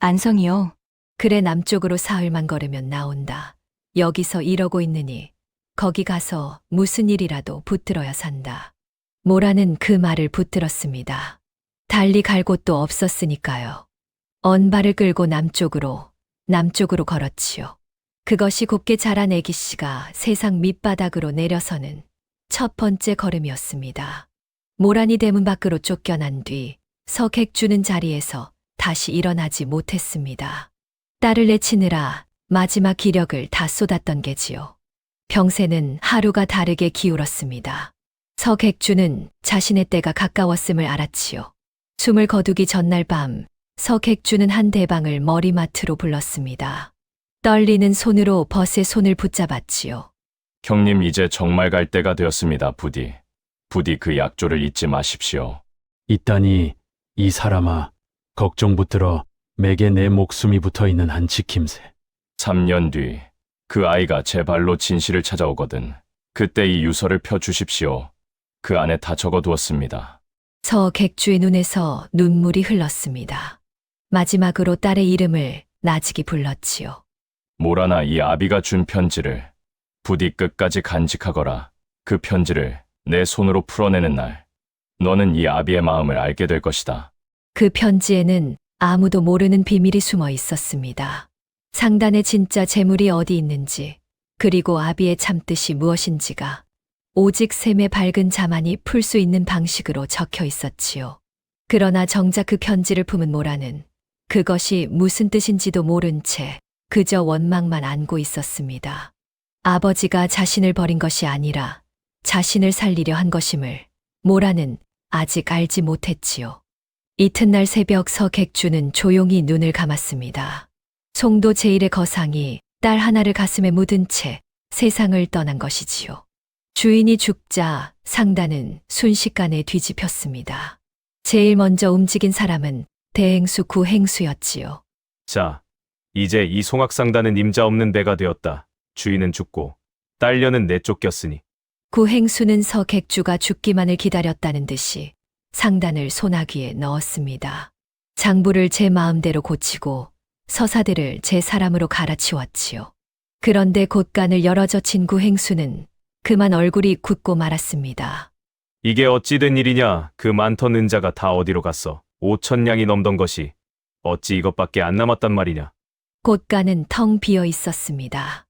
안성이요.
그래 남쪽으로 사흘만 걸으면 나온다. 여기서 이러고 있느니 거기 가서 무슨 일이라도 붙들어야 산다. 모라는 그 말을 붙들었습니다. 달리 갈 곳도 없었으니까요. 언발을 끌고 남쪽으로 걸었지요. 그것이 곱게 자란 애기씨가 세상 밑바닥으로 내려서는 첫 번째 걸음이었습니다. 모란이 대문 밖으로 쫓겨난 뒤 서객주는 자리에서 다시 일어나지 못했습니다. 딸을 내치느라 마지막 기력을 다 쏟았던 게지요. 병세는 하루가 다르게 기울었습니다. 서객주는 자신의 때가 가까웠음을 알았지요. 숨을 거두기 전날 밤 서객주는 한 대방을 머리맡으로 불렀습니다. 떨리는 손으로 벗의 손을 붙잡았지요.
형님 이제 정말 갈 때가 되었습니다. 부디 그 약조를 잊지 마십시오.
있다니 이 사람아 걱정 붙들어 맥에 내 목숨이 붙어있는 한 지킴새.
3년 뒤 그 아이가 제 발로 진실을 찾아오거든. 그때 이 유서를 펴주십시오. 그 안에 다 적어두었습니다.
서객주의 눈에서 눈물이 흘렀습니다. 마지막으로 딸의 이름을 나직이 불렀지요.
모라나 이 아비가 준 편지를 부디 끝까지 간직하거라. 그 편지를 내 손으로 풀어내는 날 너는 이 아비의 마음을 알게 될 것이다.
그 편지에는 아무도 모르는 비밀이 숨어 있었습니다. 상단에 진짜 재물이 어디 있는지, 그리고 아비의 참뜻이 무엇인지가 오직 샘의 밝은 자만이 풀 수 있는 방식으로 적혀 있었지요. 그러나 정작 그 편지를 품은 모라는 그것이 무슨 뜻인지도 모른 채 그저 원망만 안고 있었습니다. 아버지가 자신을 버린 것이 아니라 자신을 살리려 한 것임을 모라는 아직 알지 못했지요. 이튿날 새벽 서객주는 조용히 눈을 감았습니다. 송도 제1의 거상이 딸 하나를 가슴에 묻은 채 세상을 떠난 것이지요. 주인이 죽자 상단은 순식간에 뒤집혔습니다. 제일 먼저 움직인 사람은 대행수 구행수였지요.
자, 이제 이 송악상단은 임자 없는 배가 되었다. 주인은 죽고 딸녀는 내쫓겼으니
구행수는 서객주가 죽기만을 기다렸다는 듯이 상단을 소나기에 넣었습니다. 장부를 제 마음대로 고치고 서사들을 제 사람으로 갈아치웠지요. 그런데 곳간을 열어젖힌 구행수는 그만 얼굴이 굳고 말았습니다.
이게 어찌 된 일이냐? 그 많던 은자가 다 어디로 갔어? 5,000냥이 넘던 것이 어찌 이것밖에 안 남았단 말이냐?
곳간은 텅 비어 있었습니다.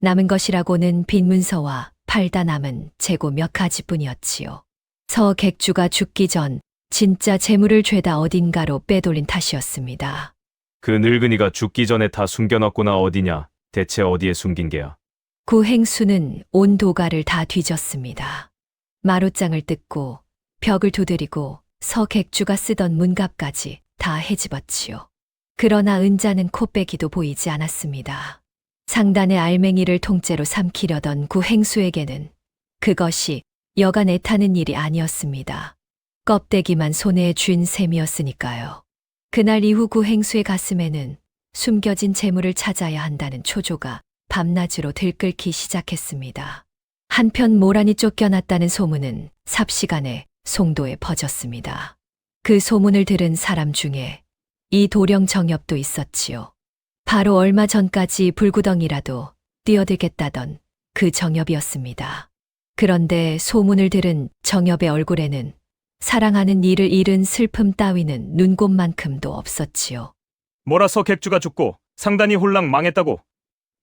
남은 것이라고는 빈 문서와 팔다 남은 재고 몇 가지뿐이었지요. 서객주가 죽기 전 진짜 재물을 죄다 어딘가로 빼돌린 탓이었습니다.
그 늙은이가 죽기 전에 다 숨겨놨구나. 어디냐? 대체 어디에 숨긴 게야?
구행수는 온 도가를 다 뒤졌습니다. 마루장을 뜯고 벽을 두드리고 서객주가 쓰던 문갑까지 다 헤집었지요. 그러나 은자는 코빼기도 보이지 않았습니다. 상단의 알맹이를 통째로 삼키려던 구행수에게는 그것이 여간 애타는 일이 아니었습니다. 껍데기만 손에 쥔 셈이었으니까요. 그날 이후 구행수의 가슴에는 숨겨진 재물을 찾아야 한다는 초조가 밤낮으로 들끓기 시작했습니다. 한편 모란이 쫓겨났다는 소문은 삽시간에 송도에 퍼졌습니다. 그 소문을 들은 사람 중에 이 도령 정엽도 있었지요. 바로 얼마 전까지 불구덩이라도 뛰어들겠다던 그 정엽이었습니다. 그런데 소문을 들은 정엽의 얼굴에는 사랑하는 이를 잃은 슬픔 따위는 눈곱만큼도 없었지요.
뭐라 서객주가 죽고 상단이 홀랑 망했다고?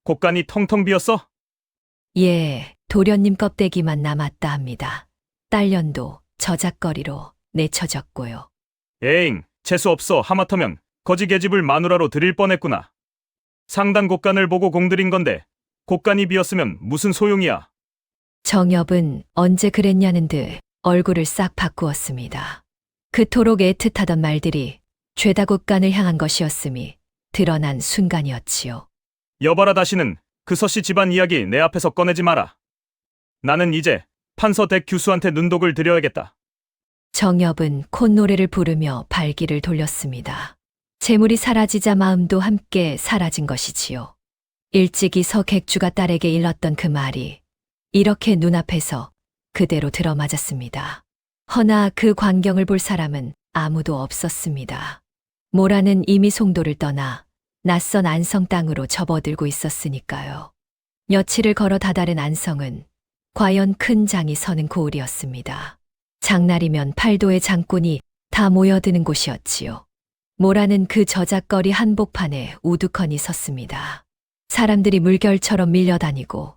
곳간이 텅텅 비었어?
예, 도련님 껍데기만 남았다 합니다. 딸년도 저작거리로 내쳐졌고요.
에잉, 재수 없어. 하마터면 거지 계집을 마누라로 드릴 뻔했구나. 상단 곳간을 보고 공들인 건데 곳간이 비었으면 무슨 소용이야?
정엽은 언제 그랬냐는 듯 얼굴을 싹 바꾸었습니다. 그토록 애틋하던 말들이 죄다 곳간을 향한 것이었음이 드러난 순간이었지요.
여봐라, 다시는 그 서씨 집안 이야기 내 앞에서 꺼내지 마라. 나는 이제 판서댁 교수한테 눈독을 들여야겠다.
정엽은 콧노래를 부르며 발길을 돌렸습니다. 재물이 사라지자 마음도 함께 사라진 것이지요. 일찍이 서객주가 딸에게 일렀던 그 말이 이렇게 눈앞에서 그대로 들어맞았습니다. 허나 그 광경을 볼 사람은 아무도 없었습니다. 모라는 이미 송도를 떠나 낯선 안성 땅으로 접어들고 있었으니까요. 며칠을 걸어 다다른 안성은 과연 큰 장이 서는 고을이었습니다. 장날이면 팔도의 장꾼이 다 모여드는 곳이었지요. 모라는 그 저작거리 한복판에 우두커니 섰습니다. 사람들이 물결처럼 밀려다니고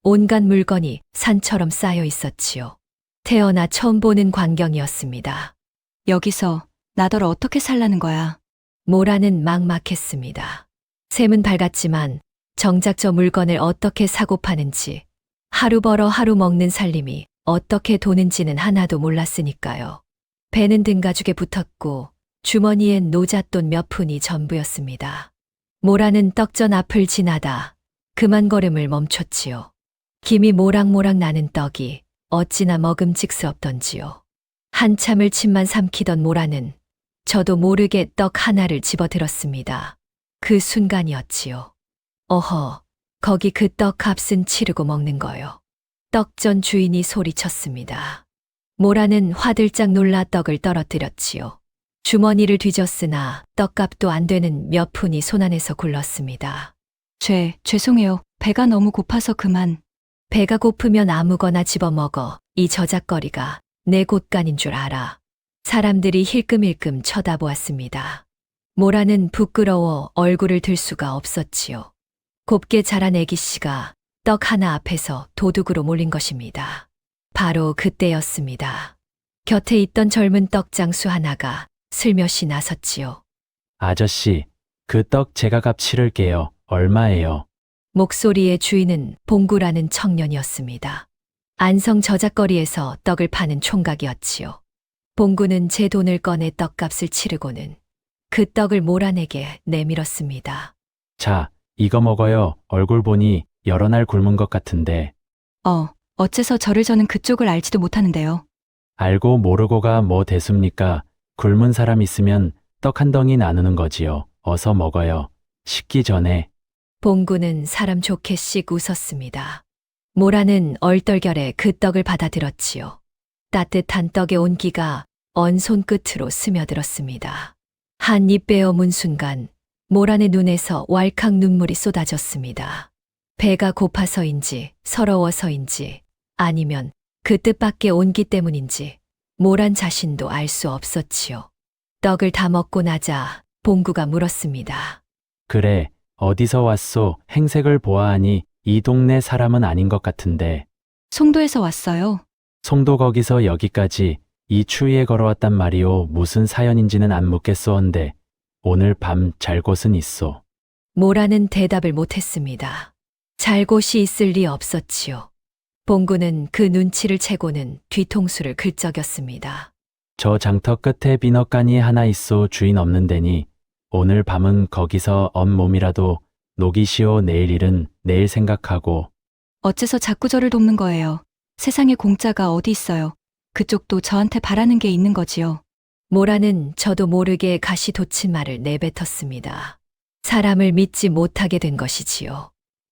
온갖 물건이 산처럼 쌓여 있었지요. 태어나 처음 보는 광경이었습니다.
여기서 나더러 어떻게 살라는 거야?
모라는 막막했습니다. 샘은 밝았지만 정작 저 물건을 어떻게 사고 파는지, 하루 벌어 하루 먹는 살림이 어떻게 도는지는 하나도 몰랐으니까요. 배는 등가죽에 붙었고 주머니엔 노잣돈 몇 푼이 전부였습니다. 모라는 떡전 앞을 지나다 그만 걸음을 멈췄지요. 김이 모락모락 나는 떡이 어찌나 먹음직스럽던지요. 한참을 침만 삼키던 모라는 저도 모르게 떡 하나를 집어들었습니다. 그 순간이었지요. 어허, 거기 그 떡 값은 치르고 먹는 거요. 떡전 주인이 소리쳤습니다. 모라는 화들짝 놀라 떡을 떨어뜨렸지요. 주머니를 뒤졌으나 떡값도 안 되는 몇 푼이 손안에서 굴렀습니다.
죄송해요. 배가 너무 고파서 그만.
배가 고프면 아무거나 집어먹어. 이 저작거리가 내 곳간인 줄 알아. 사람들이 힐끔힐끔 쳐다보았습니다. 모라는 부끄러워 얼굴을 들 수가 없었지요. 곱게 자란 애기씨가 떡 하나 앞에서 도둑으로 몰린 것입니다. 바로 그때였습니다. 곁에 있던 젊은 떡장수 하나가 슬며시 나섰지요.
아저씨, 그 떡 제가 값 치를게요. 얼마예요?
목소리의 주인은 봉구라는 청년이었습니다. 안성 저작거리에서 떡을 파는 총각이었지요. 봉구는 제 돈을 꺼내 떡값을 치르고는 그 떡을 모란에게 내밀었습니다.
자, 이거 먹어요. 얼굴 보니 여러 날 굶은 것 같은데.
어째서 저를 저는 그쪽을 알지도 못하는데요.
알고 모르고가 뭐 대수입니까? 굶은 사람 있으면 떡 한 덩이 나누는 거지요. 어서 먹어요. 식기 전에.
봉구는 사람 좋게 씩 웃었습니다. 모라는 얼떨결에 그 떡을 받아들었지요. 따뜻한 떡의 온기가 언 손끝으로 스며들었습니다. 한 입 베어 문 순간 모란의 눈에서 왈칵 눈물이 쏟아졌습니다. 배가 고파서인지 서러워서인지 아니면 그 뜻밖의 온기 때문인지 모란 자신도 알 수 없었지요. 떡을 다 먹고 나자 봉구가 물었습니다.
그래, 어디서 왔소? 행색을 보아하니 이 동네 사람은 아닌 것 같은데.
송도에서 왔어요.
송도 거기서 여기까지 이 추위에 걸어왔단 말이오. 무슨 사연인지는 안 묻겠소언데 오늘 밤 잘 곳은 있소.
모란은 대답을 못했습니다. 잘 곳이 있을 리 없었지요. 봉구는 그 눈치를 채고는 뒤통수를 긁적였습니다.
저 장터 끝에 비너간이 하나 있소. 주인 없는 데니 오늘 밤은 거기서 언몸이라도 녹이시오. 내일 일은 내일 생각하고.
어째서 자꾸 저를 돕는 거예요. 세상에 공짜가 어디 있어요. 그쪽도 저한테 바라는 게 있는 거지요.
모라는 저도 모르게 가시 돋친 말을 내뱉었습니다. 사람을 믿지 못하게 된 것이지요.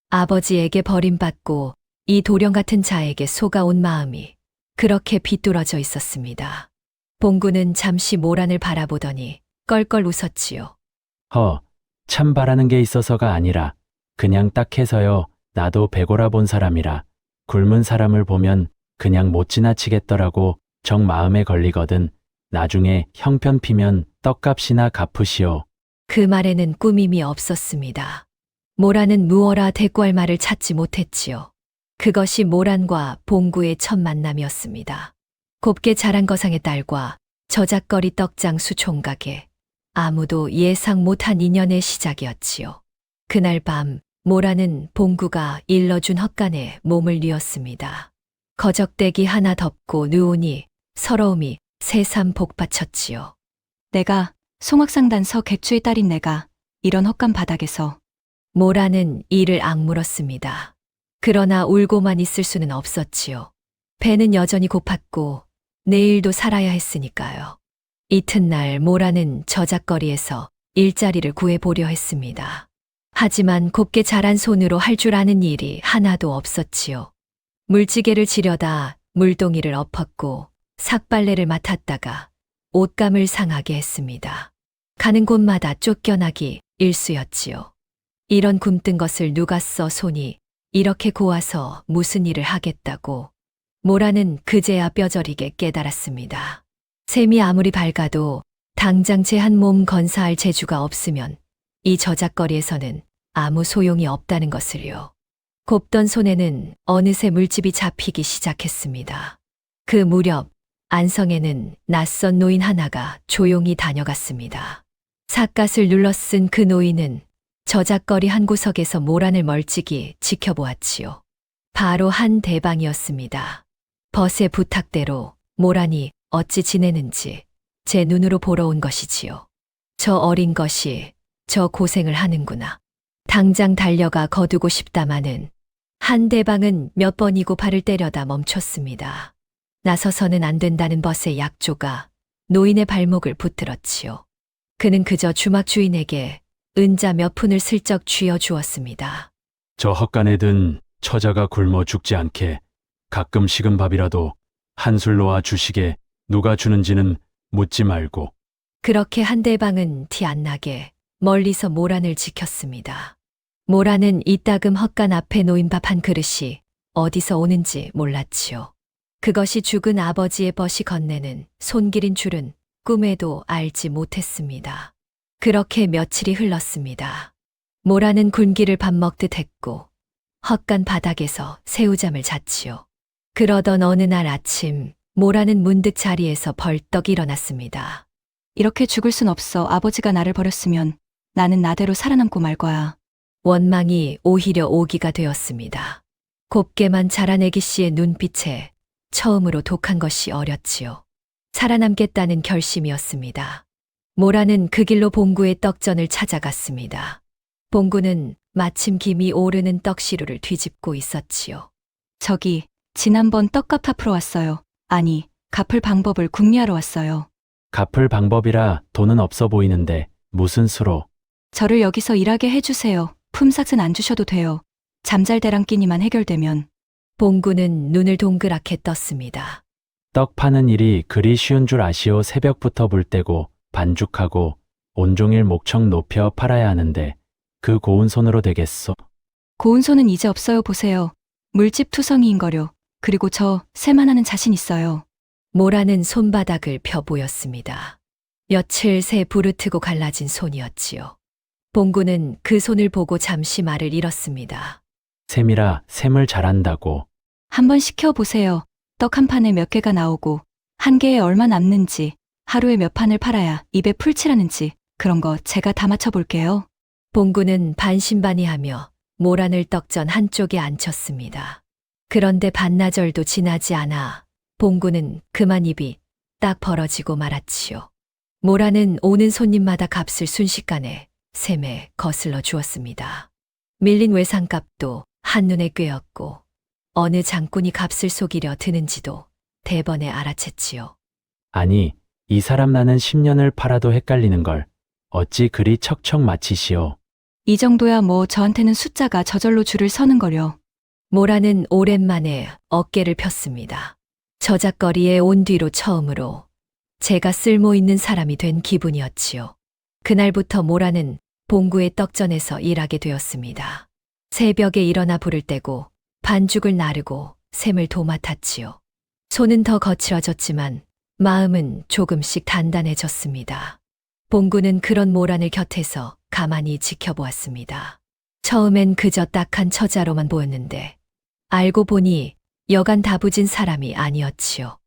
아버지에게 버림받고 이 도령 같은 자에게 속아온 마음이 그렇게 비뚤어져 있었습니다. 봉구는 잠시 모란을 바라보더니 껄껄 웃었지요.
참 바라는 게 있어서가 아니라 그냥 딱 해서요. 나도 배고라 본 사람이라 굶은 사람을 보면 그냥 못 지나치겠더라고. 정 마음에 걸리거든. 나중에 형편 피면 떡값이나 갚으시오.
그 말에는 꾸밈이 없었습니다. 모란은 무어라 대꾸할 말을 찾지 못했지요. 그것이 모란과 봉구의 첫 만남이었습니다. 곱게 자란 거상의 딸과 저작거리 떡장수 총각의 아무도 예상 못한 인연의 시작이었지요. 그날 밤 모란은 봉구가 일러준 헛간에 몸을 뉘었습니다. 거적대기 하나 덮고 누우니 서러움이 새삼 복받쳤지요.
내가 송악상단서 객주의 딸인 내가 이런 헛간 바닥에서
모란은 이를 악물었습니다. 그러나 울고만 있을 수는 없었지요. 배는 여전히 고팠고 내일도 살아야 했으니까요. 이튿날 모란은 저작거리에서 일자리를 구해보려 했습니다. 하지만 곱게 자란 손으로 할 줄 아는 일이 하나도 없었지요. 물지개를 지려다 물동이를 엎었고 삭발레를 맡았다가 옷감을 상하게 했습니다. 가는 곳마다 쫓겨나기 일쑤였지요. 이런 굼뜬 것을 누가 써 손이 이렇게 고와서 무슨 일을 하겠다고 모라는 그제야 뼈저리게 깨달았습니다. 샘이 아무리 밝아도 당장 제 한 몸 건사할 재주가 없으면 이 저작거리에서는 아무 소용이 없다는 것을요. 곱던 손에는 어느새 물집이 잡히기 시작했습니다. 그 무렵 안성에는 낯선 노인 하나가 조용히 다녀갔습니다. 삿갓을 눌러 쓴 그 노인은 저작거리 한 구석에서 모란을 멀찍이 지켜보았지요. 바로 한 대방이었습니다. 벗의 부탁대로 모란이 어찌 지내는지 제 눈으로 보러 온 것이지요. 저 어린 것이 저 고생을 하는구나. 당장 달려가 거두고 싶다마는 한 대방은 몇 번이고 발을 때려다 멈췄습니다. 나서서는 안 된다는 벗의 약조가 노인의 발목을 붙들었지요. 그는 그저 주막 주인에게 은자 몇 푼을 슬쩍 쥐어 주었습니다.
저 헛간에 든 처자가 굶어 죽지 않게 가끔 식은 밥이라도 한술 놓아 주시게. 누가 주는지는 묻지 말고.
그렇게 한 대방은 티 안 나게 멀리서 모란을 지켰습니다. 모란은 이따금 헛간 앞에 놓인 밥 한 그릇이 어디서 오는지 몰랐지요. 그것이 죽은 아버지의 벗이 건네는 손길인 줄은 꿈에도 알지 못했습니다. 그렇게 며칠이 흘렀습니다. 모란은 굶기를 밥 먹듯 했고 헛간 바닥에서 새우잠을 잤지요. 그러던 어느 날 아침 모란은 문득 자리에서 벌떡 일어났습니다.
이렇게 죽을 순 없어. 아버지가 나를 버렸으면 나는 나대로 살아남고 말 거야.
원망이 오히려 오기가 되었습니다. 곱게만 자란 애기 씨의 눈빛에 처음으로 독한 것이 어렸지요. 살아남겠다는 결심이었습니다. 모라는 그 길로 봉구의 떡전을 찾아갔습니다. 봉구는 마침 김이 오르는 떡시루를 뒤집고 있었지요.
저기 지난번 떡값 갚으러 왔어요. 아니, 갚을 방법을 궁리하러 왔어요.
갚을 방법이라 돈은 없어 보이는데 무슨 수로.
저를 여기서 일하게 해주세요. 품삯은 안 주셔도 돼요. 잠잘대랑 끼니만 해결되면.
봉구는 눈을 동그랗게 떴습니다.
떡 파는 일이 그리 쉬운 줄 아시오. 새벽부터 불 떼고 반죽하고 온종일 목청 높여 팔아야 하는데 그 고운 손으로 되겠소?
고운 손은 이제 없어요. 보세요. 물집 투성이인 거려. 그리고 저 셈만 하는 자신 있어요.
모라는 손바닥을 펴 보였습니다. 며칠 새 부르트고 갈라진 손이었지요. 봉구는 그 손을 보고 잠시 말을 잃었습니다.
셈이라 셈을 잘한다고.
한번 시켜보세요. 떡 한 판에 몇 개가 나오고 한 개에 얼마 남는지 하루에 몇 판을 팔아야 입에 풀칠하는지 그런 거 제가 다 맞춰볼게요.
봉구는 반신반의하며 모란을 떡전 한쪽에 앉혔습니다. 그런데 반나절도 지나지 않아 봉구는 그만 입이 딱 벌어지고 말았지요. 모란은 오는 손님마다 값을 순식간에 셈에 거슬러 주었습니다. 밀린 외상값도 한눈에 꿰었고 어느 장꾼이 값을 속이려 드는지도 대번에 알아챘지요.
아니, 이 사람 나는 10년을 팔아도 헷갈리는 걸 어찌 그리 척척 맞히시오.
이 정도야 뭐 저한테는 숫자가 저절로 줄을 서는 거려.
모라는 오랜만에 어깨를 폈습니다. 저작거리에 온 뒤로 처음으로 제가 쓸모있는 사람이 된 기분이었지요. 그날부터 모라는 봉구의 떡전에서 일하게 되었습니다. 새벽에 일어나 불을 떼고 반죽을 나르고 셈을 도맡았지요. 손은 더 거칠어졌지만 마음은 조금씩 단단해졌습니다. 봉구는 그런 모란을 곁에서 가만히 지켜보았습니다. 처음엔 그저 딱한 처자로만 보였는데 알고 보니 여간 다부진 사람이 아니었지요.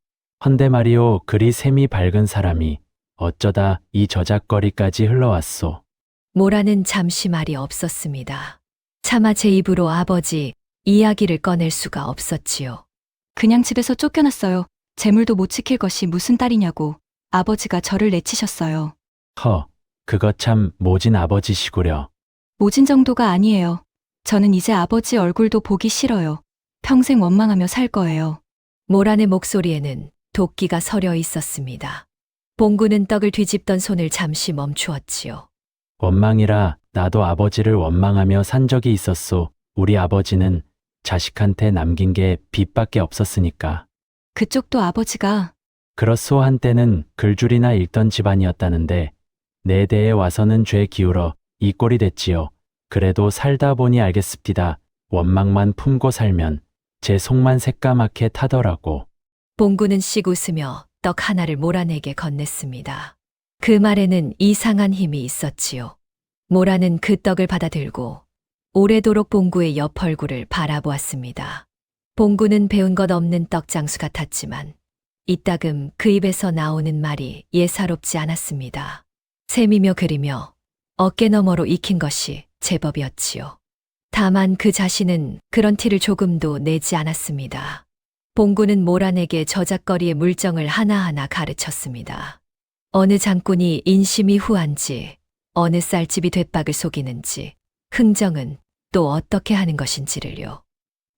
헌데 말이오, 그리 셈이 밝은 사람이 어쩌다 이 저작거리까지 흘러왔소.
모라는 잠시 말이 없었습니다. 차마 제 입으로 아버지 이야기를 꺼낼 수가 없었지요.
그냥 집에서 쫓겨났어요. 재물도 못 지킬 것이 무슨 딸이냐고 아버지가 저를 내치셨어요.
그거 참 모진 아버지시구려.
모진 정도가 아니에요. 저는 이제 아버지 얼굴도 보기 싫어요. 평생 원망하며 살 거예요.
모란의 목소리에는 도끼가 서려 있었습니다. 봉구는 떡을 뒤집던 손을 잠시 멈추었지요.
원망이라 나도 아버지를 원망하며 산 적이 있었소. 우리 아버지는 자식한테 남긴 게 빚밖에 없었으니까.
그쪽도 아버지가
그렇소. 한때는 글줄이나 읽던 집안이었다는데 내 대에 와서는 죄 기울어 이 꼴이 됐지요. 그래도 살다 보니 알겠습니다. 원망만 품고 살면 제 속만 새까맣게 타더라고.
봉구는 씩 웃으며 떡 하나를 모란에게 건넸습니다. 그 말에는 이상한 힘이 있었지요. 모란은 그 떡을 받아들고 오래도록 봉구의 옆 얼굴을 바라보았습니다. 봉구는 배운 것 없는 떡장수 같았지만 이따금 그 입에서 나오는 말이 예사롭지 않았습니다. 셈이며 그리며 어깨 너머로 익힌 것이 제법이었지요. 다만 그 자신은 그런 티를 조금도 내지 않았습니다. 봉구는 모란에게 저작거리의 물정을 하나하나 가르쳤습니다. 어느 장꾼이 인심이 후한지, 어느 쌀집이 돛박을 속이는지, 흥정은 또 어떻게 하는 것인지를요.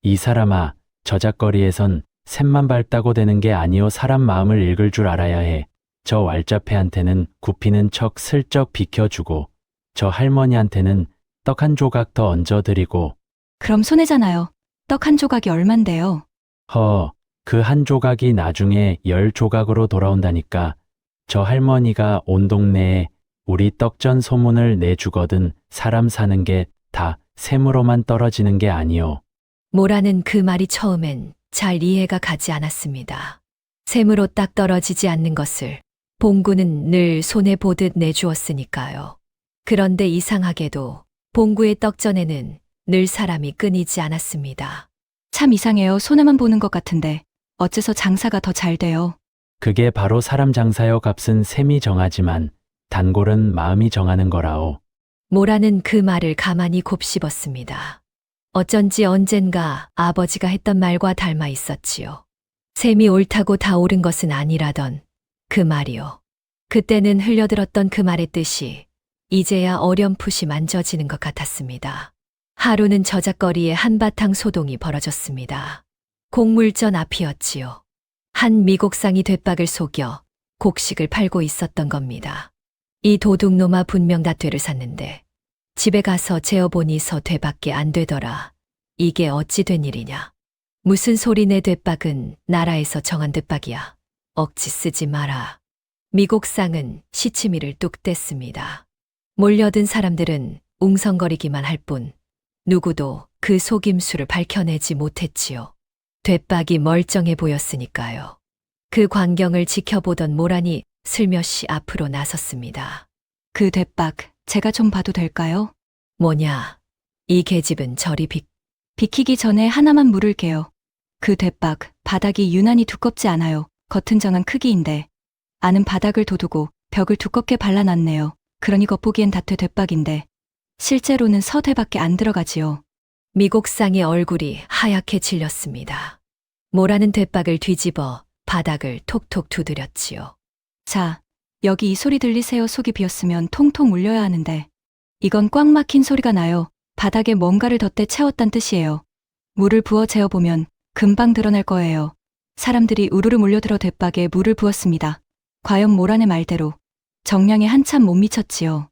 이 사람아, 저작거리에선 셈만 밟다고 되는 게 아니오. 사람 마음을 읽을 줄 알아야 해. 저 왈자패한테는 굽히는 척 슬쩍 비켜주고 저 할머니한테는 떡 한 조각 더 얹어드리고.
그럼 손해잖아요. 떡 한 조각이 얼만데요.
그 한 조각이 나중에 10조각으로 돌아온다니까. 저 할머니가 온 동네에 우리 떡전 소문을 내주거든. 사람 사는 게 다 셈으로만 떨어지는 게 아니오.
모라는 그 말이 처음엔 잘 이해가 가지 않았습니다. 셈으로 딱 떨어지지 않는 것을 봉구는 늘 손해보듯 내주었으니까요. 그런데 이상하게도 봉구의 떡전에는 늘 사람이 끊이지 않았습니다.
참 이상해요. 손해만 보는 것 같은데 어째서 장사가 더 잘 돼요.
그게 바로 사람 장사여. 값은 셈이 정하지만 단골은 마음이 정하는 거라오.
모라는 그 말을 가만히 곱씹었습니다. 어쩐지 언젠가 아버지가 했던 말과 닮아 있었지요. 셈이 옳다고 다 옳은 것은 아니라던 그 말이요. 그때는 흘려들었던 그 말의 뜻이 이제야 어렴풋이 만져지는 것 같았습니다. 하루는 저작거리에 한바탕 소동이 벌어졌습니다. 곡물전 앞이었지요. 한 미곡상이 돛박을 속여 곡식을 팔고 있었던 겁니다. 이 도둑놈아 분명 닷되를 샀는데 집에 가서 재어보니 서되밖에 안 되더라. 이게 어찌 된 일이냐. 무슨 소리 내 돛박은 나라에서 정한 돛박이야. 억지 쓰지 마라. 미곡상은 시치미를 뚝 뗐습니다. 몰려든 사람들은 웅성거리기만 할 뿐 누구도 그 속임수를 밝혀내지 못했지요. 되박이 멀쩡해 보였으니까요. 그 광경을 지켜보던 모란이 슬며시 앞으로 나섰습니다.
그 대박, 제가 좀 봐도 될까요?
뭐냐, 이 계집은 저리
비키기 전에 하나만 물을게요. 그 대박, 바닥이 유난히 두껍지 않아요. 겉은 정한 크기인데 안은 바닥을 도두고 벽을 두껍게 발라놨네요. 그러니 겉보기엔 다퇴 대박인데 실제로는 서대밖에 안 들어가지요.
미곡상의 얼굴이 하얗게 질렸습니다. 모라는 대박을 뒤집어 바닥을 톡톡 두드렸지요.
자, 여기 이 소리 들리세요? 속이 비었으면 통통 울려야 하는데 이건 꽉 막힌 소리가 나요. 바닥에 뭔가를 덧대 채웠단 뜻이에요. 물을 부어 재어보면 금방 드러날 거예요. 사람들이 우르르 몰려들어 대박에 물을 부었습니다. 과연 모란의 말대로 정량에 한참 못 미쳤지요.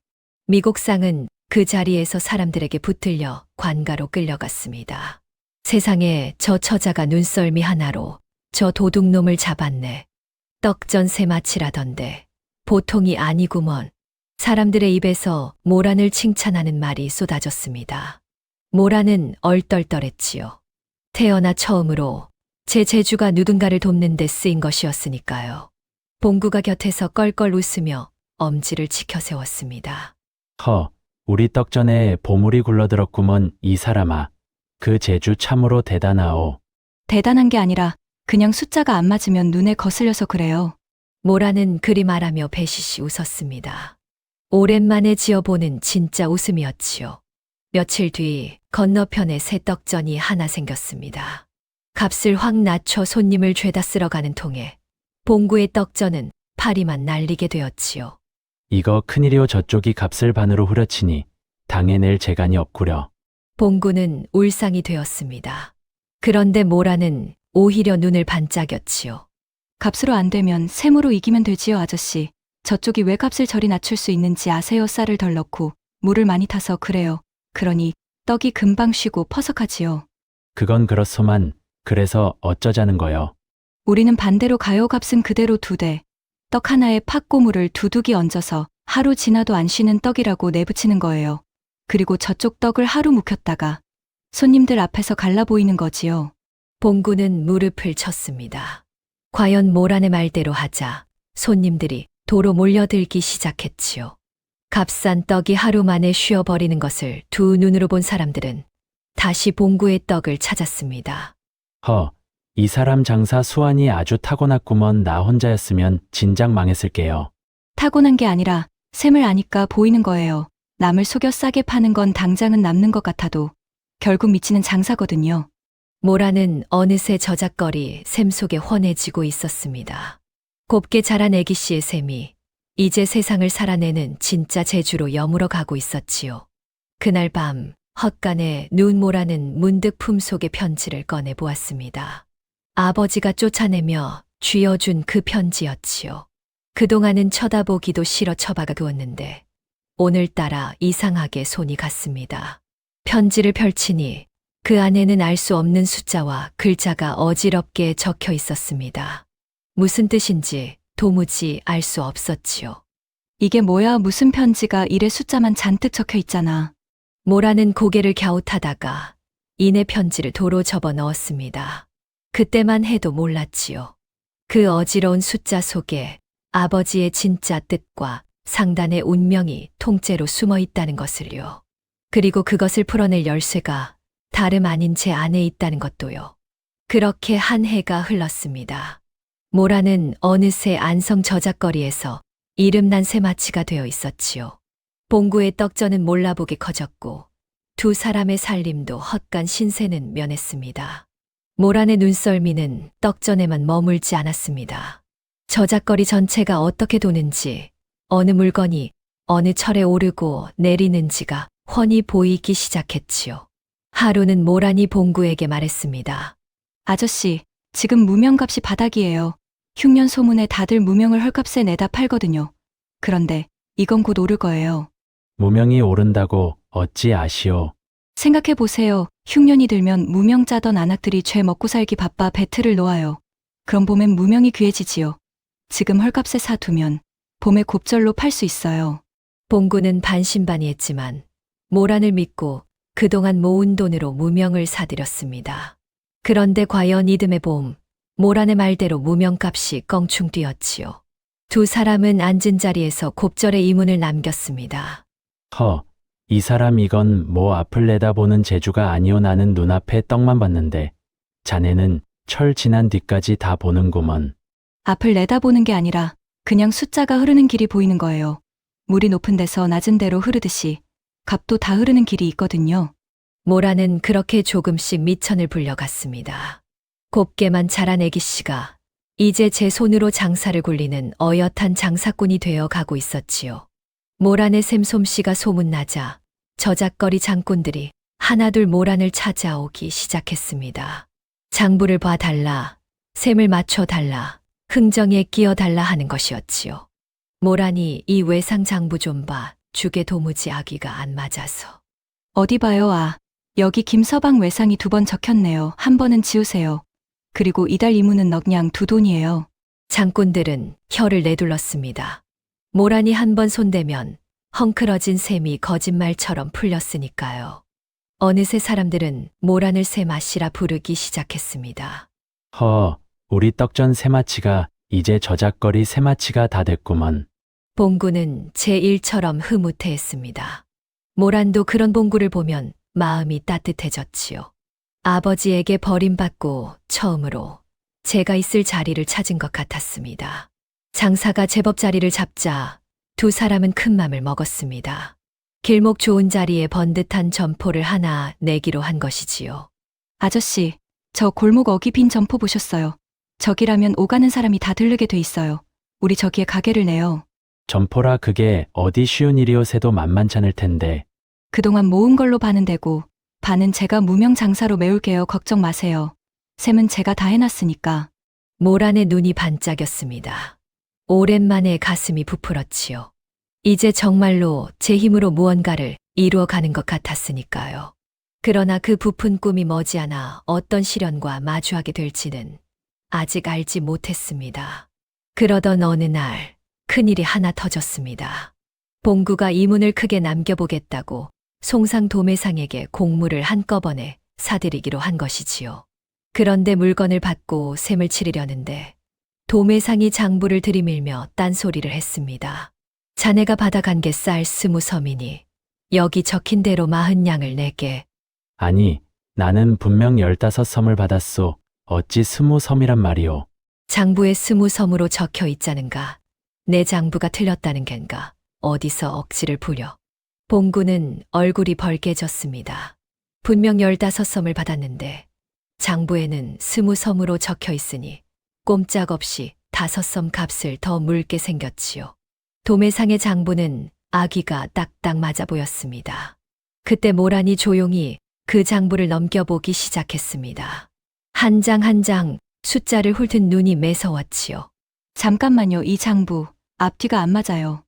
미곡상은 그 자리에서 사람들에게 붙들려 관가로 끌려갔습니다. 세상에 저 처자가 눈썰미 하나로 저 도둑놈을 잡았네. 떡전 세마치라던데 보통이 아니구먼. 사람들의 입에서 모란을 칭찬하는 말이 쏟아졌습니다. 모란은 얼떨떨했지요. 태어나 처음으로 제 재주가 누군가를 돕는 데 쓰인 것이었으니까요. 봉구가 곁에서 껄껄 웃으며 엄지를 치켜세웠습니다.
허, 우리 떡전에 보물이 굴러들었구먼 이 사람아. 그 재주 참으로 대단하오.
대단한 게 아니라 그냥 숫자가 안 맞으면 눈에 거슬려서 그래요.
모라는 그리 말하며 배시시 웃었습니다. 오랜만에 지어보는 진짜 웃음이었지요. 며칠 뒤 건너편에 새 떡전이 하나 생겼습니다. 값을 확 낮춰 손님을 죄다 쓸어가는 통에 봉구의 떡전은 파리만 날리게 되었지요.
이거 큰일이오. 저쪽이 값을 반으로 후려치니 당해낼 재간이 없구려.
봉구는 울상이 되었습니다. 그런데 모라는 오히려 눈을 반짝였지요.
값으로 안 되면 셈으로 이기면 되지요, 아저씨. 저쪽이 왜 값을 저리 낮출 수 있는지 아세요? 쌀을 덜 넣고 물을 많이 타서 그래요. 그러니 떡이 금방 쉬고 퍼석하지요.
그건 그렇소만 그래서 어쩌자는 거요.
우리는 반대로 가요. 값은 그대로 2대. 떡 하나에 팥고물을 두둑이 얹어서 하루 지나도 안 쉬는 떡이라고 내붙이는 거예요. 그리고 저쪽 떡을 하루 묵혔다가 손님들 앞에서 갈라 보이는 거지요.
봉구는 무릎을 쳤습니다. 과연 모란의 말대로 하자 손님들이 도로 몰려들기 시작했지요. 값싼 떡이 하루 만에 쉬어버리는 것을 두 눈으로 본 사람들은 다시 봉구의 떡을 찾았습니다.
허, 이 사람 장사 수완이 아주 타고났구먼. 나 혼자였으면 진작 망했을게요.
타고난 게 아니라 셈을 아니까 보이는 거예요. 남을 속여 싸게 파는 건 당장은 남는 것 같아도 결국 미치는 장사거든요.
모라는 어느새 저작거리 샘 속에 훤해지고 있었습니다. 곱게 자란 애기씨의 샘이 이제 세상을 살아내는 진짜 재주로 여물어 가고 있었지요. 그날 밤 헛간에 누운 모라는 문득 품속의 편지를 꺼내 보았습니다. 아버지가 쫓아내며 쥐어준 그 편지였지요. 그동안은 쳐다보기도 싫어 처박아 두었는데 오늘따라 이상하게 손이 갔습니다. 편지를 펼치니 그 안에는 알 수 없는 숫자와 글자가 어지럽게 적혀 있었습니다. 무슨 뜻인지 도무지 알 수 없었지요.
이게 뭐야? 무슨 편지가 이래 숫자만 잔뜩 적혀 있잖아.
모라는 고개를 갸웃하다가 이내 편지를 도로 접어 넣었습니다. 그때만 해도 몰랐지요. 그 어지러운 숫자 속에 아버지의 진짜 뜻과 상단의 운명이 통째로 숨어 있다는 것을요. 그리고 그것을 풀어낼 열쇠가 다름 아닌 제 안에 있다는 것도요. 그렇게 한 해가 흘렀습니다. 모라는 어느새 안성 저작거리에서 이름난 세마치가 되어 있었지요. 봉구의 떡전은 몰라보게 커졌고 두 사람의 살림도 헛간 신세는 면했습니다. 모란의 눈썰미는 떡전에만 머물지 않았습니다. 저작거리 전체가 어떻게 도는지, 어느 물건이 어느 철에 오르고 내리는지가 훤히 보이기 시작했지요. 하루는 모란이 봉구에게 말했습니다.
아저씨, 지금 무명값이 바닥이에요. 흉년 소문에 다들 무명을 헐값에 내다 팔거든요. 그런데 이건 곧 오를 거예요.
무명이 오른다고 어찌 아시오.
생각해보세요. 흉년이 들면 무명 짜던 안악들이 죄 먹고 살기 바빠 배틀을 놓아요. 그럼 봄엔 무명이 귀해지지요. 지금 헐값에 사두면 봄에 곱절로 팔 수 있어요.
봉구는 반신반의했지만 모란을 믿고 그동안 모은 돈으로 무명을 사들였습니다. 그런데 과연 이듬해 봄, 모란의 말대로 무명값이 껑충 뛰었지요. 두 사람은 앉은 자리에서 곱절의 이문을 남겼습니다.
이 사람 이건 뭐 앞을 내다보는 재주가 아니오. 나는 눈앞에 떡만 봤는데 자네는 철 지난 뒤까지 다 보는구먼.
앞을 내다보는 게 아니라 그냥 숫자가 흐르는 길이 보이는 거예요. 물이 높은 데서 낮은 데로 흐르듯이 값도 다 흐르는 길이 있거든요.
모란은 그렇게 조금씩 미천을 불려갔습니다. 곱게만 자란 애기 씨가 이제 제 손으로 장사를 굴리는 어엿한 장사꾼이 되어 가고 있었지요. 모란의 샘솜씨가 소문나자 저작거리 장꾼들이 하나둘 모란을 찾아오기 시작했습니다. 장부를 봐달라, 셈을 맞춰달라, 흥정에 끼어달라 하는 것이었지요. 모란이 이 외상 장부 좀 봐, 죽에 도무지 아기가 안 맞아서.
어디 봐요. 여기 김서방 외상이 2번 적혔네요. 한 번은 지우세요. 그리고 이달 이문은 넉냥 2돈이에요.
장꾼들은 혀를 내둘렀습니다. 모란이 한 번 손대면 헝클어진 셈이 거짓말처럼 풀렸으니까요. 어느새 사람들은 모란을 세마씨라 부르기 시작했습니다.
우리 떡전 세마치가 이제 저작거리 세마치가 다 됐구먼.
봉구는 제1처럼 흐뭇해했습니다. 모란도 그런 봉구를 보면 마음이 따뜻해졌지요. 아버지에게 버림받고 처음으로 제가 있을 자리를 찾은 것 같았습니다. 장사가 제법 자리를 잡자 두 사람은 큰 맘을 먹었습니다. 길목 좋은 자리에 번듯한 점포를 하나 내기로 한 것이지요.
아저씨, 저 골목 어기 빈 점포 보셨어요? 저기라면 오가는 사람이 다 들르게 돼 있어요. 우리 저기에 가게를 내요.
점포라 그게 어디 쉬운 일이오. 새도 만만찮을 텐데.
그동안 모은 걸로 반은 되고 반은 제가 무명 장사로 메울게요. 걱정 마세요. 셈은 제가 다 해놨으니까.
모란의 눈이 반짝였습니다. 오랜만에 가슴이 부풀었지요. 이제 정말로 제 힘으로 무언가를 이루어가는 것 같았으니까요. 그러나 그 부푼 꿈이 머지않아 어떤 시련과 마주하게 될지는 아직 알지 못했습니다. 그러던 어느 날 큰일이 하나 터졌습니다. 봉구가 이문을 크게 남겨보겠다고 송상 도매상에게 곡물을 한꺼번에 사들이기로 한 것이지요. 그런데 물건을 받고 셈을 치르려는데 도매상이 장부를 들이밀며 딴소리를 했습니다. 자네가 받아간 게 쌀 20섬이니 여기 적힌 대로 40냥을 내게.
아니, 나는 분명 15섬을 받았소. 어찌 20섬이란 말이오.
장부에 20섬으로 적혀 있자는가. 내 장부가 틀렸다는 겐가. 어디서 억지를 부려. 봉구는 얼굴이 벌개졌습니다. 분명 15섬을 받았는데 장부에는 20섬으로 적혀 있으니 꼼짝없이 5섬 값을 더 물게 생겼지요. 도매상의 장부는 아기가 딱딱 맞아 보였습니다. 그때 모란이 조용히 그 장부를 넘겨보기 시작했습니다. 한 장 한 장 숫자를 훑은 눈이 매서웠지요.
잠깐만요. 이 장부 앞뒤가 안 맞아요.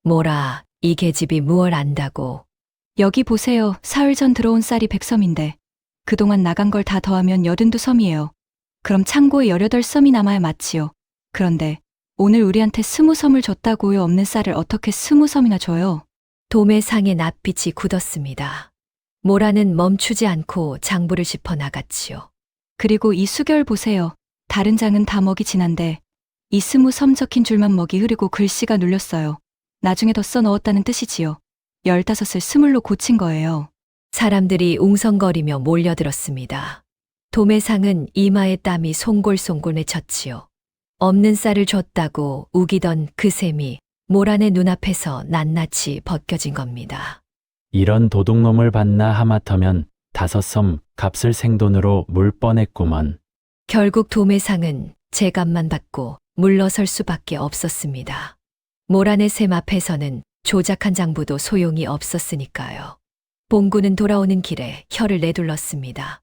뭐라, 이 계집이 무얼 안다고.
여기 보세요. 사흘 전 들어온 쌀이 100섬인데 그동안 나간 걸 다 더하면 82섬이에요. 그럼 창고에 18섬이 남아야 맞지요. 그런데 오늘 우리한테 20섬을 줬다고요. 없는 쌀을 어떻게 20섬이나 줘요?
도매상의 낯빛이 굳었습니다. 모라는 멈추지 않고 장부를 짚어 나갔지요.
그리고 이 수결 보세요. 다른 장은 다 먹이 진한데 이 20섬 적힌 줄만 먹이 흐르고 글씨가 눌렸어요. 나중에 더 써 넣었다는 뜻이지요. 15을 20로 고친 거예요.
사람들이 웅성거리며 몰려들었습니다. 도매상은 이마에 땀이 송골송골 맺혔지요. 없는 쌀을 줬다고 우기던 그 셈이 모란의 눈앞에서 낱낱이 벗겨진 겁니다.
이런 도둑놈을 봤나. 하마터면 5섬 값을 생돈으로 물 뻔했구먼.
결국 도매상은 제 값만 받고 물러설 수밖에 없었습니다. 모란의 셈 앞에서는 조작한 장부도 소용이 없었으니까요. 봉구는 돌아오는 길에 혀를 내둘렀습니다.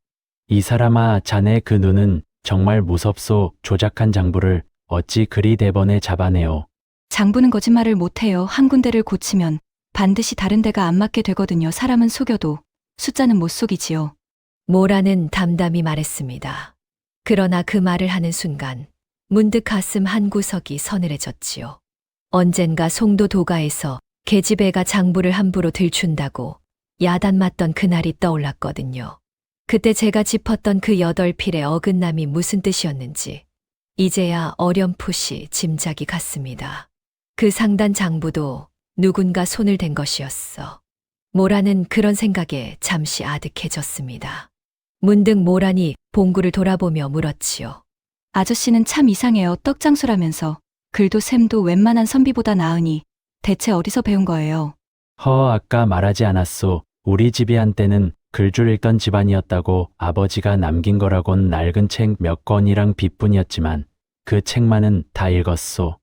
이 사람아, 자네 그 눈은 정말 무섭소. 조작한 장부를 어찌 그리 대번에 잡아내오.
장부는 거짓말을 못해요. 한 군데를 고치면 반드시 다른 데가 안 맞게 되거든요. 사람은 속여도 숫자는 못 속이지요.
모라는 담담히 말했습니다. 그러나 그 말을 하는 순간 문득 가슴 한 구석이 서늘해졌지요. 언젠가 송도 도가에서 계집애가 장부를 함부로 들춘다고 야단 맞던 그날이 떠올랐거든요. 그때 제가 짚었던 그 8필의 어긋남이 무슨 뜻이었는지 이제야 어렴풋이 짐작이 갔습니다. 그 상단 장부도 누군가 손을 댄 것이었어. 모라는 그런 생각에 잠시 아득해졌습니다. 문득 모란이 봉구를 돌아보며 물었지요.
아저씨는 참 이상해요. 떡장수라면서. 글도 셈도 웬만한 선비보다 나으니 대체 어디서 배운 거예요?
아까 말하지 않았소. 우리 집이 한때는 글줄 읽던 집안이었다고. 아버지가 남긴 거라곤 낡은 책 몇 권이랑 빚뿐이었지만 그 책만은 다 읽었소.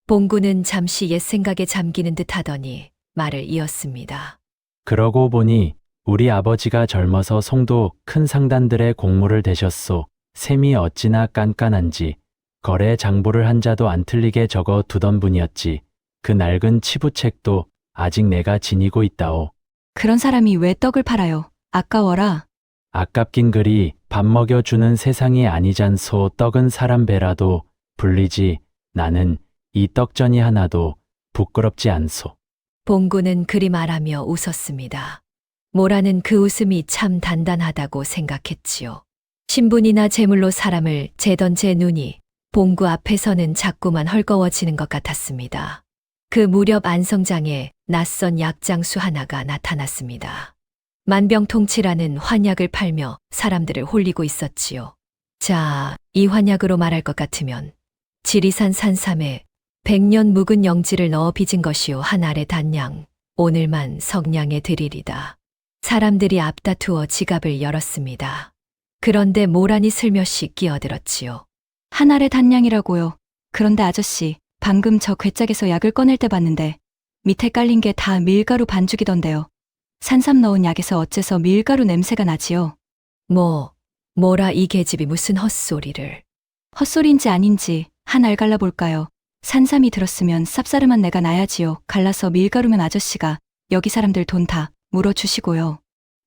봉구는 잠시 옛 생각에 잠기는 듯 하더니 말을 이었습니다.
그러고 보니 우리 아버지가 젊어서 송도 큰 상단들의 공무를 대셨소. 셈이 어찌나 깐깐한지 거래 장부를 한자도 안 틀리게 적어 두던 분이었지. 그 낡은 치부책도 아직 내가 지니고 있다오.
그런 사람이 왜 떡을 팔아요? 아까워라.
아깝긴 그리 밥 먹여주는 세상이 아니잖소. 떡은 사람 배라도 불리지. 나는 이 떡전이 하나도 부끄럽지 않소.
봉구는 그리 말하며 웃었습니다. 모라는 그 웃음이 참 단단하다고 생각했지요. 신분이나 재물로 사람을 재던 제 눈이 봉구 앞에서는 자꾸만 헐거워지는 것 같았습니다. 그 무렵 안성장에 낯선 약장수 하나가 나타났습니다. 만병통치라는 환약을 팔며 사람들을 홀리고 있었지요. 자, 이 환약으로 말할 것 같으면 지리산 산삼에 100년 묵은 영지를 넣어 빚은 것이요 한 알의 단양, 오늘만 석량에 드리리다. 사람들이 앞다투어 지갑을 열었습니다. 그런데 모란이 슬며시 끼어들었지요.
한 알의 단량이라고요. 그런데 아저씨, 방금 저 괴짝에서 약을 꺼낼 때 봤는데 밑에 깔린 게 다 밀가루 반죽이던데요. 산삼 넣은 약에서 어째서 밀가루 냄새가 나지요?
뭐라 이 계집이 무슨 헛소리를.
헛소리인지 아닌지 한 알 갈라볼까요? 산삼이 들었으면 쌉싸름한 내가 나야지요. 갈라서 밀가루면 아저씨가 여기 사람들 돈 다 물어주시고요.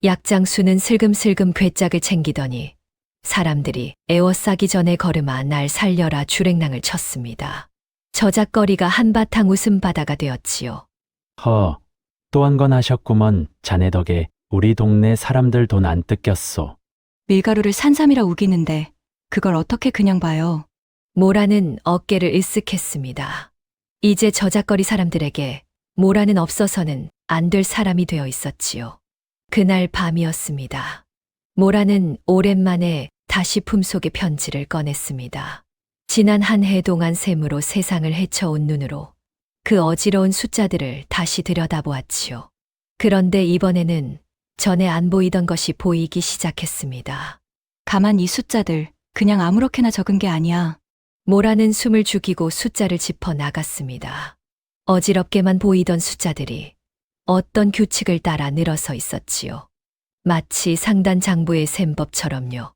약장수는 슬금슬금 괴짝을 챙기더니 사람들이 에워싸기 전에 걸음아 날 살려라 주랭랑을 쳤습니다. 저작거리가 한바탕 웃음바다가 되었지요.
또 한 건 하셨구먼. 자네 덕에 우리 동네 사람들 돈 안 뜯겼소.
밀가루를 산삼이라 우기는데 그걸 어떻게 그냥 봐요?
모라는 어깨를 으쓱했습니다. 이제 저작거리 사람들에게 모라는 없어서는 안 될 사람이 되어 있었지요. 그날 밤이었습니다. 모라는 오랜만에 다시 품속의 편지를 꺼냈습니다. 지난 한 해 동안 셈으로 세상을 헤쳐온 눈으로 그 어지러운 숫자들을 다시 들여다보았지요. 그런데 이번에는 전에 안 보이던 것이 보이기 시작했습니다.
가만 이 숫자들 그냥 아무렇게나 적은 게 아니야.
모라는 숨을 죽이고 숫자를 짚어 나갔습니다. 어지럽게만 보이던 숫자들이 어떤 규칙을 따라 늘어서 있었지요. 마치 상단 장부의 셈법처럼요.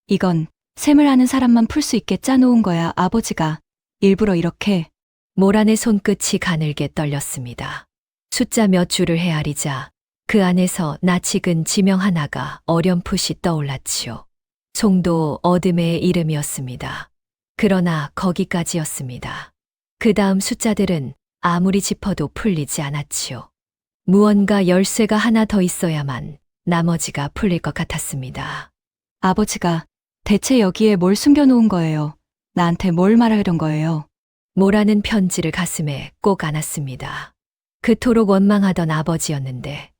이건 셈을 아는 사람만 풀 수 있게 짜놓은 거야. 아버지가 일부러 이렇게.
모란의 손끝이 가늘게 떨렸습니다. 숫자 몇 줄을 헤아리자 그 안에서 낯익은 지명 하나가 어렴풋이 떠올랐지요. 송도 어둠의 이름이었습니다. 그러나 거기까지였습니다. 그 다음 숫자들은 아무리 짚어도 풀리지 않았지요. 무언가 열쇠가 하나 더 있어야만 나머지가 풀릴 것 같았습니다.
아버지가 대체 여기에 뭘 숨겨놓은 거예요? 나한테 뭘 말하려던 거예요?
모라는 편지를 가슴에 꼭 안았습니다. 그토록 원망하던 아버지였는데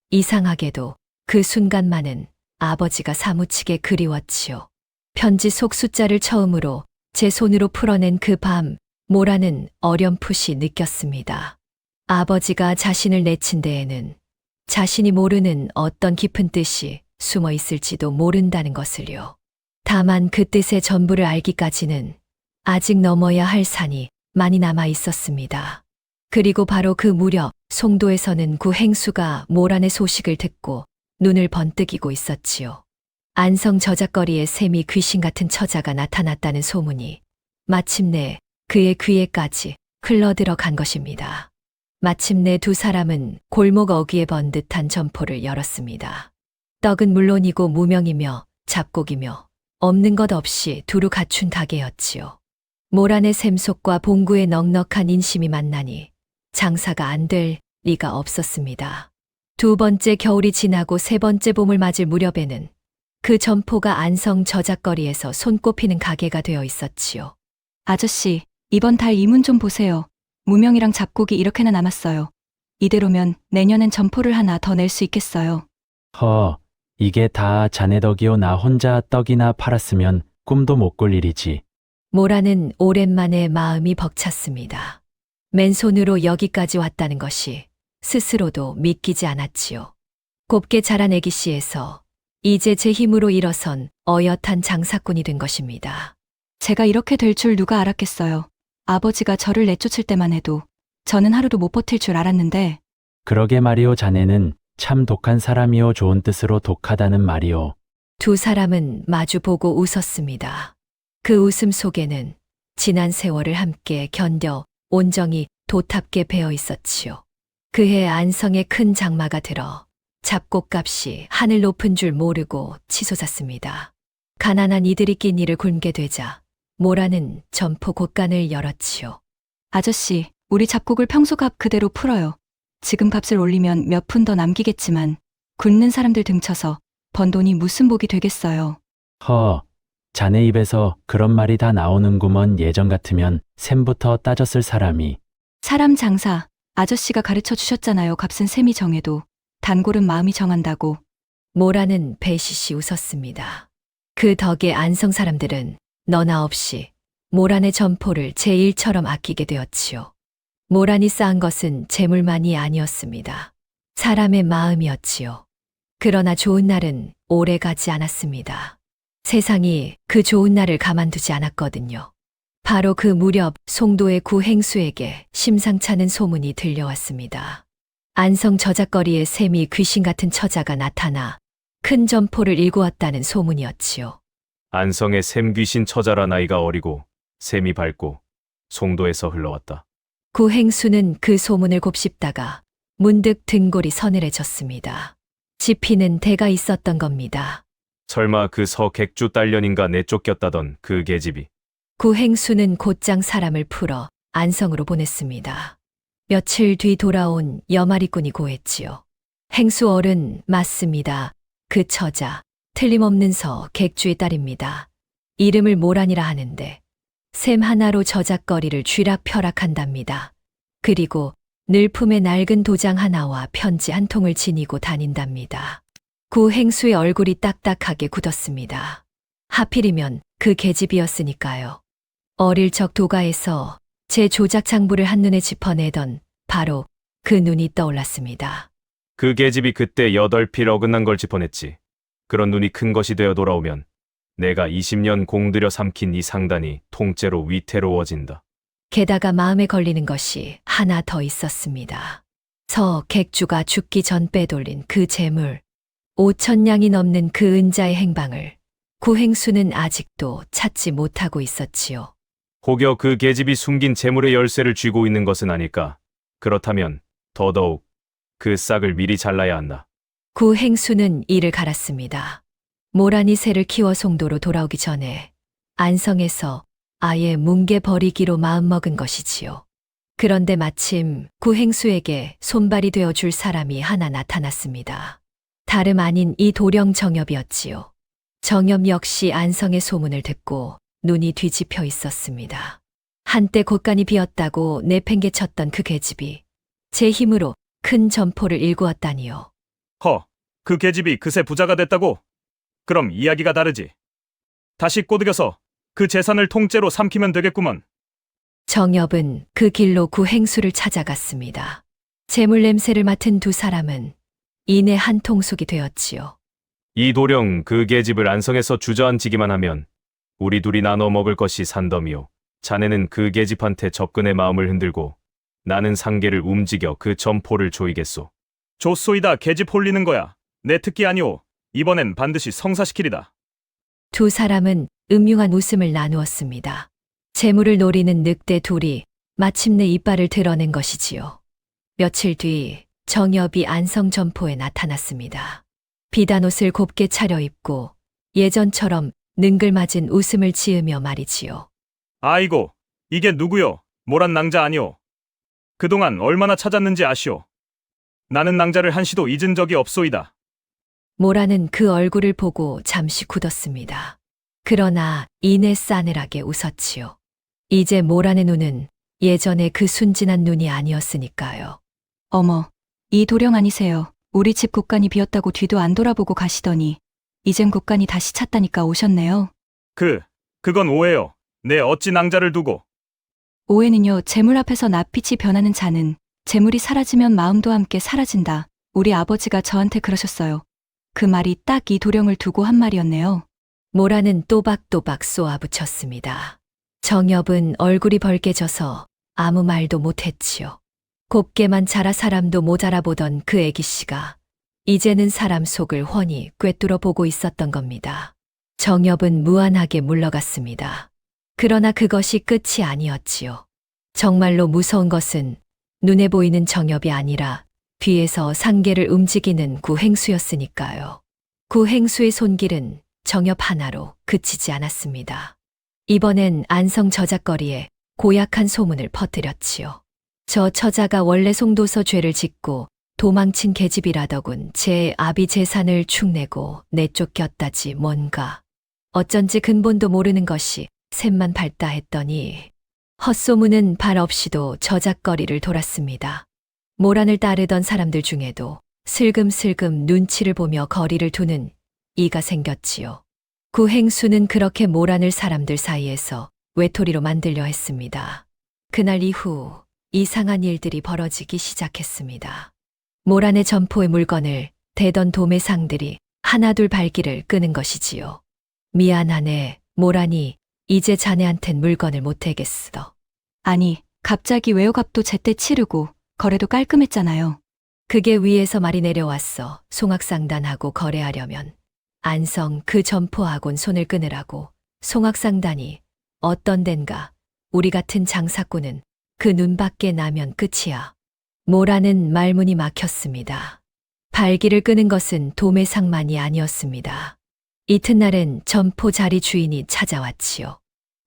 이상하게도 그 순간만은 아버지가 사무치게 그리웠지요. 편지 속 숫자를 처음으로 제 손으로 풀어낸 그 밤 모라는 어렴풋이 느꼈습니다. 아버지가 자신을 내친 데에는 자신이 모르는 어떤 깊은 뜻이 숨어 있을지도 모른다는 것을요. 다만 그 뜻의 전부를 알기까지는 아직 넘어야 할 산이 많이 남아 있었습니다. 그리고 바로 그 무렵 송도에서는 구 행수가 모란의 소식을 듣고 눈을 번뜩이고 있었지요. 안성 저작거리에 셈이 귀신 같은 처자가 나타났다는 소문이 마침내 그의 귀에까지 흘러들어간 것입니다. 마침내 두 사람은 골목 어귀에 번 듯한 점포를 열었습니다. 떡은 물론이고 무명이며 잡곡이며 없는 것 없이 두루 갖춘 가게였지요. 모란의 샘속과 봉구의 넉넉한 인심이 만나니 장사가 안 될 리가 없었습니다. 두 번째 겨울이 지나고 세 번째 봄을 맞을 무렵에는 그 점포가 안성 저작거리에서 손꼽히는 가게가 되어 있었지요.
아저씨, 이번 달 이문 좀 보세요. 무명이랑 잡곡이 이렇게나 남았어요. 이대로면 내년엔 점포를 하나 더 낼 수 있겠어요.
허, 이게 다 자네 덕이요. 나 혼자 떡이나 팔았으면 꿈도 못 꿀 일이지.
모라는 오랜만에 마음이 벅찼습니다. 맨손으로 여기까지 왔다는 것이 스스로도 믿기지 않았지요. 곱게 자란 애기 씨에서 이제 제 힘으로 일어선 어엿한 장사꾼이 된 것입니다.
제가 이렇게 될 줄 누가 알았겠어요. 아버지가 저를 내쫓을 때만 해도 저는 하루도 못 버틸 줄 알았는데
그러게 말이오. 자네는 참 독한 사람이오. 좋은 뜻으로 독하다는 말이오.
두 사람은 마주보고 웃었습니다. 그 웃음 속에는 지난 세월을 함께 견뎌 온정이 도탑게 배어 있었지요. 그해 안성에 큰 장마가 들어 잡곡값이 하늘 높은 줄 모르고 치솟았습니다. 가난한 이들이 낀 일을 굶게 되자 모라는 점포 곳간을 열었지요.
아저씨, 우리 잡곡을 평소 값 그대로 풀어요. 지금 값을 올리면 몇 푼 더 남기겠지만 굶는 사람들 등쳐서 번 돈이 무슨 복이 되겠어요.
허, 자네 입에서 그런 말이 다 나오는구먼. 예전 같으면 셈부터 따졌을 사람이.
사람 장사, 아저씨가 가르쳐 주셨잖아요. 값은 셈이 정해도 단골은 마음이 정한다고.
모라는 배시시 웃었습니다. 그 덕에 안성 사람들은 너나 없이 모란의 점포를 제1처럼 아끼게 되었지요. 모란이 쌓은 것은 재물만이 아니었습니다. 사람의 마음이었지요. 그러나 좋은 날은 오래 가지 않았습니다. 세상이 그 좋은 날을 가만두지 않았거든요. 바로 그 무렵 송도의 구 행수에게 심상찮은 소문이 들려왔습니다. 안성 저작거리에 샘이 귀신 같은 처자가 나타나 큰 점포를 일구었다는 소문이었지요.
안성의 샘귀신 처자라 나이가 어리고 샘이 밝고 송도에서 흘러왔다.
구 행수는 그 소문을 곱씹다가 문득 등골이 서늘해졌습니다. 지피는 대가 있었던 겁니다.
설마 그 서객주 딸년인가 내쫓겼다던 그 계집이.
구 행수는 곧장 사람을 풀어 안성으로 보냈습니다. 며칠 뒤 돌아온 여마리꾼이 고했지요. 행수 어른 맞습니다. 그 처자 틀림없는 서 객주의 딸입니다. 이름을 모란이라 하는데 샘 하나로 저작거리를 쥐락펴락한답니다. 그리고 늘 품에 낡은 도장 하나와 편지 한 통을 지니고 다닌답니다. 구 행수의 얼굴이 딱딱하게 굳었습니다. 하필이면 그 계집이었으니까요. 어릴 적 도가에서 제 조작 장부를 한눈에 짚어내던 바로 그 눈이 떠올랐습니다.
그 계집이 그때 8필 어긋난 걸 짚어냈지. 그런 눈이 큰 것이 되어 돌아오면 내가 20년 공들여 삼킨 이 상단이 통째로 위태로워진다.
게다가 마음에 걸리는 것이 하나 더 있었습니다. 서 객주가 죽기 전 빼돌린 그 재물, 5,000냥이 넘는 그 은자의 행방을 구행수는 아직도 찾지 못하고 있었지요.
혹여 그 계집이 숨긴 재물의 열쇠를 쥐고 있는 것은 아닐까. 그렇다면 더더욱 그 싹을 미리 잘라야 한다.
구행수는 이를 갈았습니다. 모란이 새를 키워 송도로 돌아오기 전에 안성에서 아예 뭉개버리기로 마음먹은 것이지요. 그런데 마침 구행수에게 손발이 되어줄 사람이 하나 나타났습니다. 다름 아닌 이 도령 정엽이었지요. 정엽 역시 안성의 소문을 듣고 눈이 뒤집혀 있었습니다. 한때 곳간이 비었다고 내팽개쳤던 그 계집이 제 힘으로 큰 점포를 일구었다니요.
그 계집이 그새 부자가 됐다고? 그럼 이야기가 다르지. 다시 꼬드겨서 그 재산을 통째로 삼키면 되겠구먼.
정엽은 그 길로 구행수를 찾아갔습니다. 재물 냄새를 맡은 두 사람은 이내 한 통속이 되었지요.
이 도령 그 계집을 안성에서 주저앉히기만 하면 우리 둘이 나눠 먹을 것이 산더미요. 자네는 그 계집한테 접근의 마음을 흔들고 나는 상계를 움직여 그 점포를 조이겠소.
좋소이다. 계집 홀리는 거야. 내 특기 아니오. 이번엔 반드시 성사시키리다.
두 사람은 음흉한 웃음을 나누었습니다. 재물을 노리는 늑대 둘이 마침내 이빨을 드러낸 것이지요. 며칠 뒤 정엽이 안성 점포에 나타났습니다. 비단 옷을 곱게 차려입고 예전처럼 능글맞은 웃음을 지으며 말이지요.
아이고, 이게 누구요? 모란 낭자 아니오? 그동안 얼마나 찾았는지 아시오? 나는 낭자를 한시도 잊은 적이 없소이다.
모라는 그 얼굴을 보고 잠시 굳었습니다. 그러나 이내 싸늘하게 웃었지요. 이제 모란의 눈은 예전의 그 순진한 눈이 아니었으니까요.
어머, 이 도령 아니세요. 우리 집 곳간이 비었다고 뒤도 안 돌아보고 가시더니 이젠 곳간이 다시 찼다니까 오셨네요.
그건 오해요. 내 어찌 낭자를 두고.
오해는요, 재물 앞에서 낯빛이 변하는 자는 재물이 사라지면 마음도 함께 사라진다. 우리 아버지가 저한테 그러셨어요. 그 말이 딱 이 도령을 두고 한 말이었네요.
모라는 또박또박 쏘아붙였습니다. 정엽은 얼굴이 벌개져서 아무 말도 못했지요. 곱게만 자라 사람도 모자라 보던 그 애기씨가 이제는 사람 속을 훤히 꿰뚫어 보고 있었던 겁니다. 정엽은 무안하게 물러갔습니다. 그러나 그것이 끝이 아니었지요. 정말로 무서운 것은 눈에 보이는 정엽이 아니라 뒤에서 상계를 움직이는 구행수였으니까요. 구행수의 손길은 정엽 하나로 그치지 않았습니다. 이번엔 안성 저작거리에 고약한 소문을 퍼뜨렸지요. 저 처자가 원래 송도서 죄를 짓고 도망친 계집이라더군. 제 아비 재산을 축내고 내쫓겼다지 뭔가. 어쩐지 근본도 모르는 것이 샘만 밟다 했더니 헛소문은 발 없이도 저작거리를 돌았습니다. 모란을 따르던 사람들 중에도 슬금슬금 눈치를 보며 거리를 두는 이가 생겼지요. 구행수는 그렇게 모란을 사람들 사이에서 외톨이로 만들려 했습니다. 그날 이후 이상한 일들이 벌어지기 시작했습니다. 모란의 점포의 물건을 대던 도매상들이 하나둘 발길을 끄는 것이지요. 미안하네, 모란이 이제 자네한텐 물건을 못 대겠어.
아니, 갑자기 외호값도 제때 치르고 거래도 깔끔했잖아요.
그게 위에서 말이 내려왔어. 송악상단하고 거래하려면 안성 그 점포하곤 손을 끊으라고. 송악상단이 어떤 덴가. 우리 같은 장사꾼은 그 눈밖에 나면 끝이야. 모라는 말문이 막혔습니다. 발길을 끄는 것은 도매상만이 아니었습니다. 이튿날엔 점포 자리 주인이 찾아왔지요.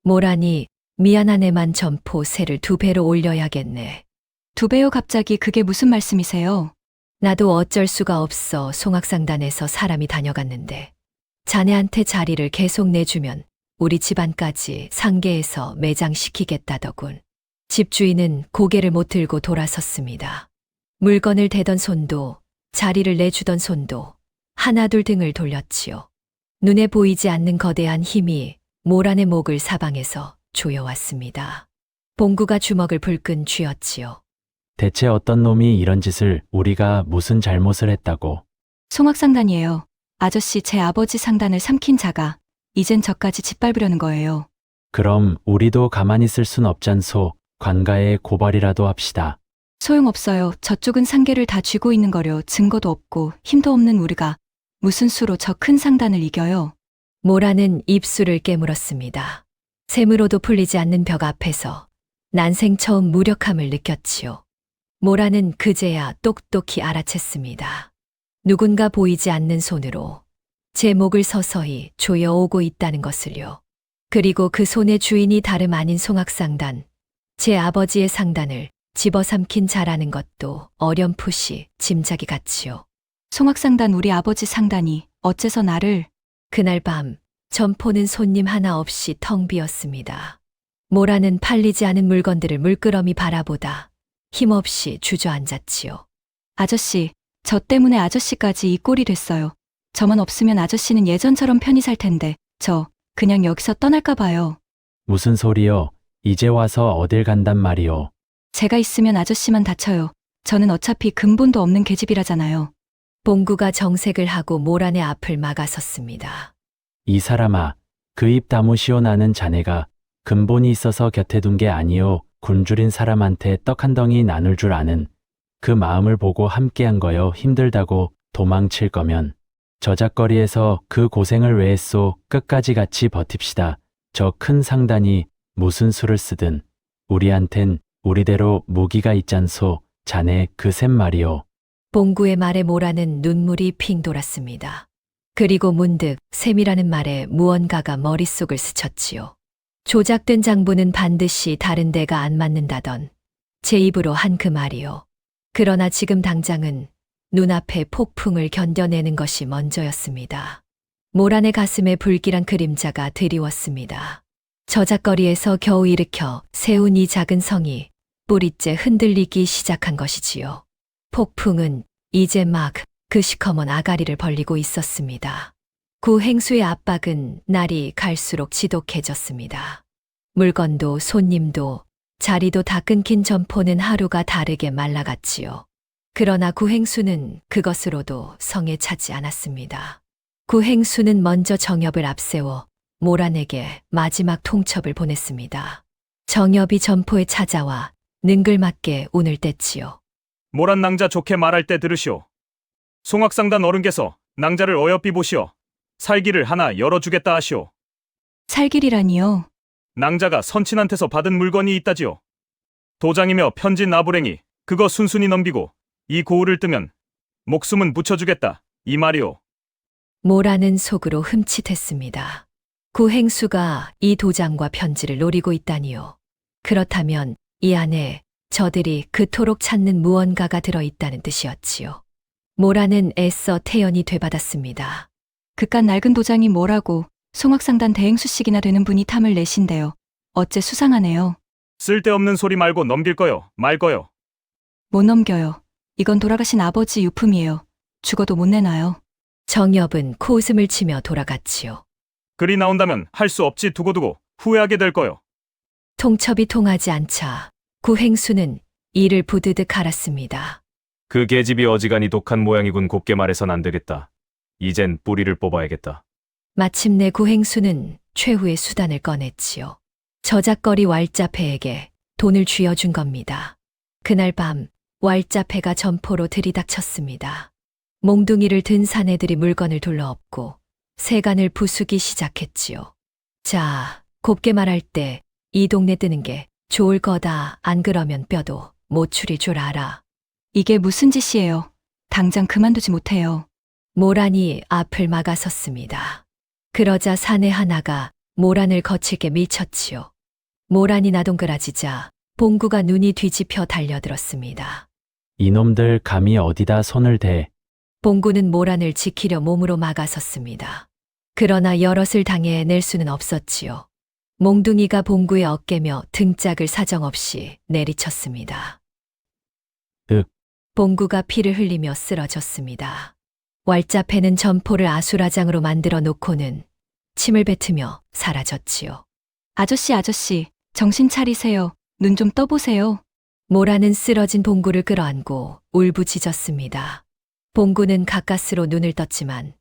모란이 미안하네만 점포 세를 2배로 올려야겠네.
2배요? 갑자기 그게 무슨 말씀이세요?
나도 어쩔 수가 없어. 송악상단에서 사람이 다녀갔는데 자네한테 자리를 계속 내주면 우리 집안까지 상계에서 매장시키겠다더군. 집주인은 고개를 못 들고 돌아섰습니다. 물건을 대던 손도 자리를 내주던 손도 하나둘 등을 돌렸지요. 눈에 보이지 않는 거대한 힘이 모란의 목을 사방에서 조여왔습니다. 봉구가 주먹을 불끈 쥐었지요.
대체 어떤 놈이 이런 짓을 우리가 무슨 잘못을 했다고.
송악상단이에요. 아저씨 제 아버지 상단을 삼킨 자가 이젠 저까지 짓밟으려는 거예요.
그럼 우리도 가만히 있을 순 없잖소. 관가에 고발이라도 합시다.
소용없어요. 저쪽은 상계를 다 쥐고 있는 거려. 증거도 없고 힘도 없는 우리가 무슨 수로 저 큰 상단을 이겨요.
모라는 입술을 깨물었습니다. 샘으로도 풀리지 않는 벽 앞에서 난생 처음 무력함을 느꼈지요. 모라는 그제야 똑똑히 알아챘습니다. 누군가 보이지 않는 손으로 제 목을 서서히 조여오고 있다는 것을요. 그리고 그 손의 주인이 다름 아닌 송악상단, 제 아버지의 상단을 집어삼킨 자라는 것도 어렴풋이 짐작이 갔지요.
송악상단 우리 아버지 상단이 어째서 나를.
그날 밤 점포는 손님 하나 없이 텅 비었습니다. 모라는 팔리지 않은 물건들을 물끄러미 바라보다 힘없이 주저앉았지요.
아저씨, 저 때문에 아저씨까지 이 꼴이 됐어요. 저만 없으면 아저씨는 예전처럼 편히 살 텐데 저 그냥 여기서 떠날까 봐요.
무슨 소리요? 이제 와서 어딜 간단 말이오.
제가 있으면 아저씨만 다쳐요. 저는 어차피 근본도 없는 계집이라잖아요.
봉구가 정색을 하고 모란의 앞을 막아섰습니다.
이 사람아, 그 입 다무시오. 나는 자네가 근본이 있어서 곁에 둔 게 아니오. 굶주린 사람한테 떡 한 덩이 나눌 줄 아는 그 마음을 보고 함께한 거요. 힘들다고 도망칠 거면 저작거리에서 그 고생을 왜 했소. 끝까지 같이 버팁시다. 저 큰 상단이 무슨 수를 쓰든 우리한텐 우리대로 무기가 있잖소. 자네 그 셈 말이오.
봉구의 말에 모라는 눈물이 핑 돌았습니다. 그리고 문득 셈이라는 말에 무언가가 머릿속을 스쳤지요. 조작된 장부는 반드시 다른 데가 안 맞는다던 제 입으로 한 그 말이요. 그러나 지금 당장은 눈앞의 폭풍을 견뎌내는 것이 먼저였습니다. 모란의 가슴에 불길한 그림자가 드리웠습니다. 저작거리에서 겨우 일으켜 세운 이 작은 성이 뿌리째 흔들리기 시작한 것이지요. 폭풍은 이제 막 그 시커먼 아가리를 벌리고 있었습니다. 구행수의 압박은 날이 갈수록 지독해졌습니다. 물건도 손님도 자리도 다 끊긴 점포는 하루가 다르게 말라갔지요. 그러나 구행수는 그것으로도 성에 차지 않았습니다. 구행수는 먼저 정엽을 앞세워 모란에게 마지막 통첩을 보냈습니다. 정엽이 점포에 찾아와 능글맞게 운을 뗐지요.
모란 낭자 좋게 말할 때 들으시오. 송악상단 어른께서 낭자를 어여삐 보시어 살기를 하나 열어주겠다 하시오.
살길이라니요.
낭자가 선친한테서 받은 물건이 있다지요. 도장이며 편지 나부랭이 그거 순순히 넘기고 이 고을을 뜨면 목숨은 붙여주겠다 이 말이오.
모란은 속으로 흠칫했습니다. 구행수가 이 도장과 편지를 노리고 있다니요. 그렇다면 이 안에 저들이 그토록 찾는 무언가가 들어있다는 뜻이었지요. 모란은 애써 태연이 되받았습니다.
그깟 낡은 도장이 뭐라고 송악상단 대행수식이나 되는 분이 탐을 내신대요. 어째 수상하네요.
쓸데없는 소리 말고 넘길 거요 말 거요.
못 넘겨요. 이건 돌아가신 아버지 유품이에요. 죽어도 못 내놔요.
정엽은 코웃음을 치며 돌아갔지요.
글이 나온다면 할 수 없지 두고두고 후회하게 될 거요.
통첩이 통하지 않자 구행수는 이를 부드득 갈았습니다.
그 계집이 어지간히 독한 모양이군. 곱게 말해선 안 되겠다. 이젠 뿌리를 뽑아야겠다.
마침내 구행수는 최후의 수단을 꺼냈지요. 저작거리 왈자패에게 돈을 쥐어준 겁니다. 그날 밤 왈자패가 점포로 들이닥쳤습니다. 몽둥이를 든 사내들이 물건을 둘러엎고 세간을 부수기 시작했지요. 자, 곱게 말할 때 이 동네 뜨는 게 좋을 거다. 안 그러면 뼈도 못 추릴 줄 알아.
이게 무슨 짓이에요. 당장 그만두지 못해요.
모란이 앞을 막아섰습니다. 그러자 사내 하나가 모란을 거칠게 밀쳤지요. 모란이 나동그라지자 봉구가 눈이 뒤집혀 달려들었습니다.
이놈들 감히 어디다 손을 대.
봉구는 모란을 지키려 몸으로 막아섰습니다. 그러나 여럿을 당해 낼 수는 없었지요. 몽둥이가 봉구의 어깨며 등짝을 사정없이 내리쳤습니다.
윽.
봉구가 피를 흘리며 쓰러졌습니다. 왈자패는 점포를 아수라장으로 만들어 놓고는 침을 뱉으며 사라졌지요.
아저씨, 정신 차리세요. 눈 좀 떠보세요.
모라는 쓰러진 봉구를 끌어안고 울부짖었습니다. 봉구는 가까스로 눈을 떴지만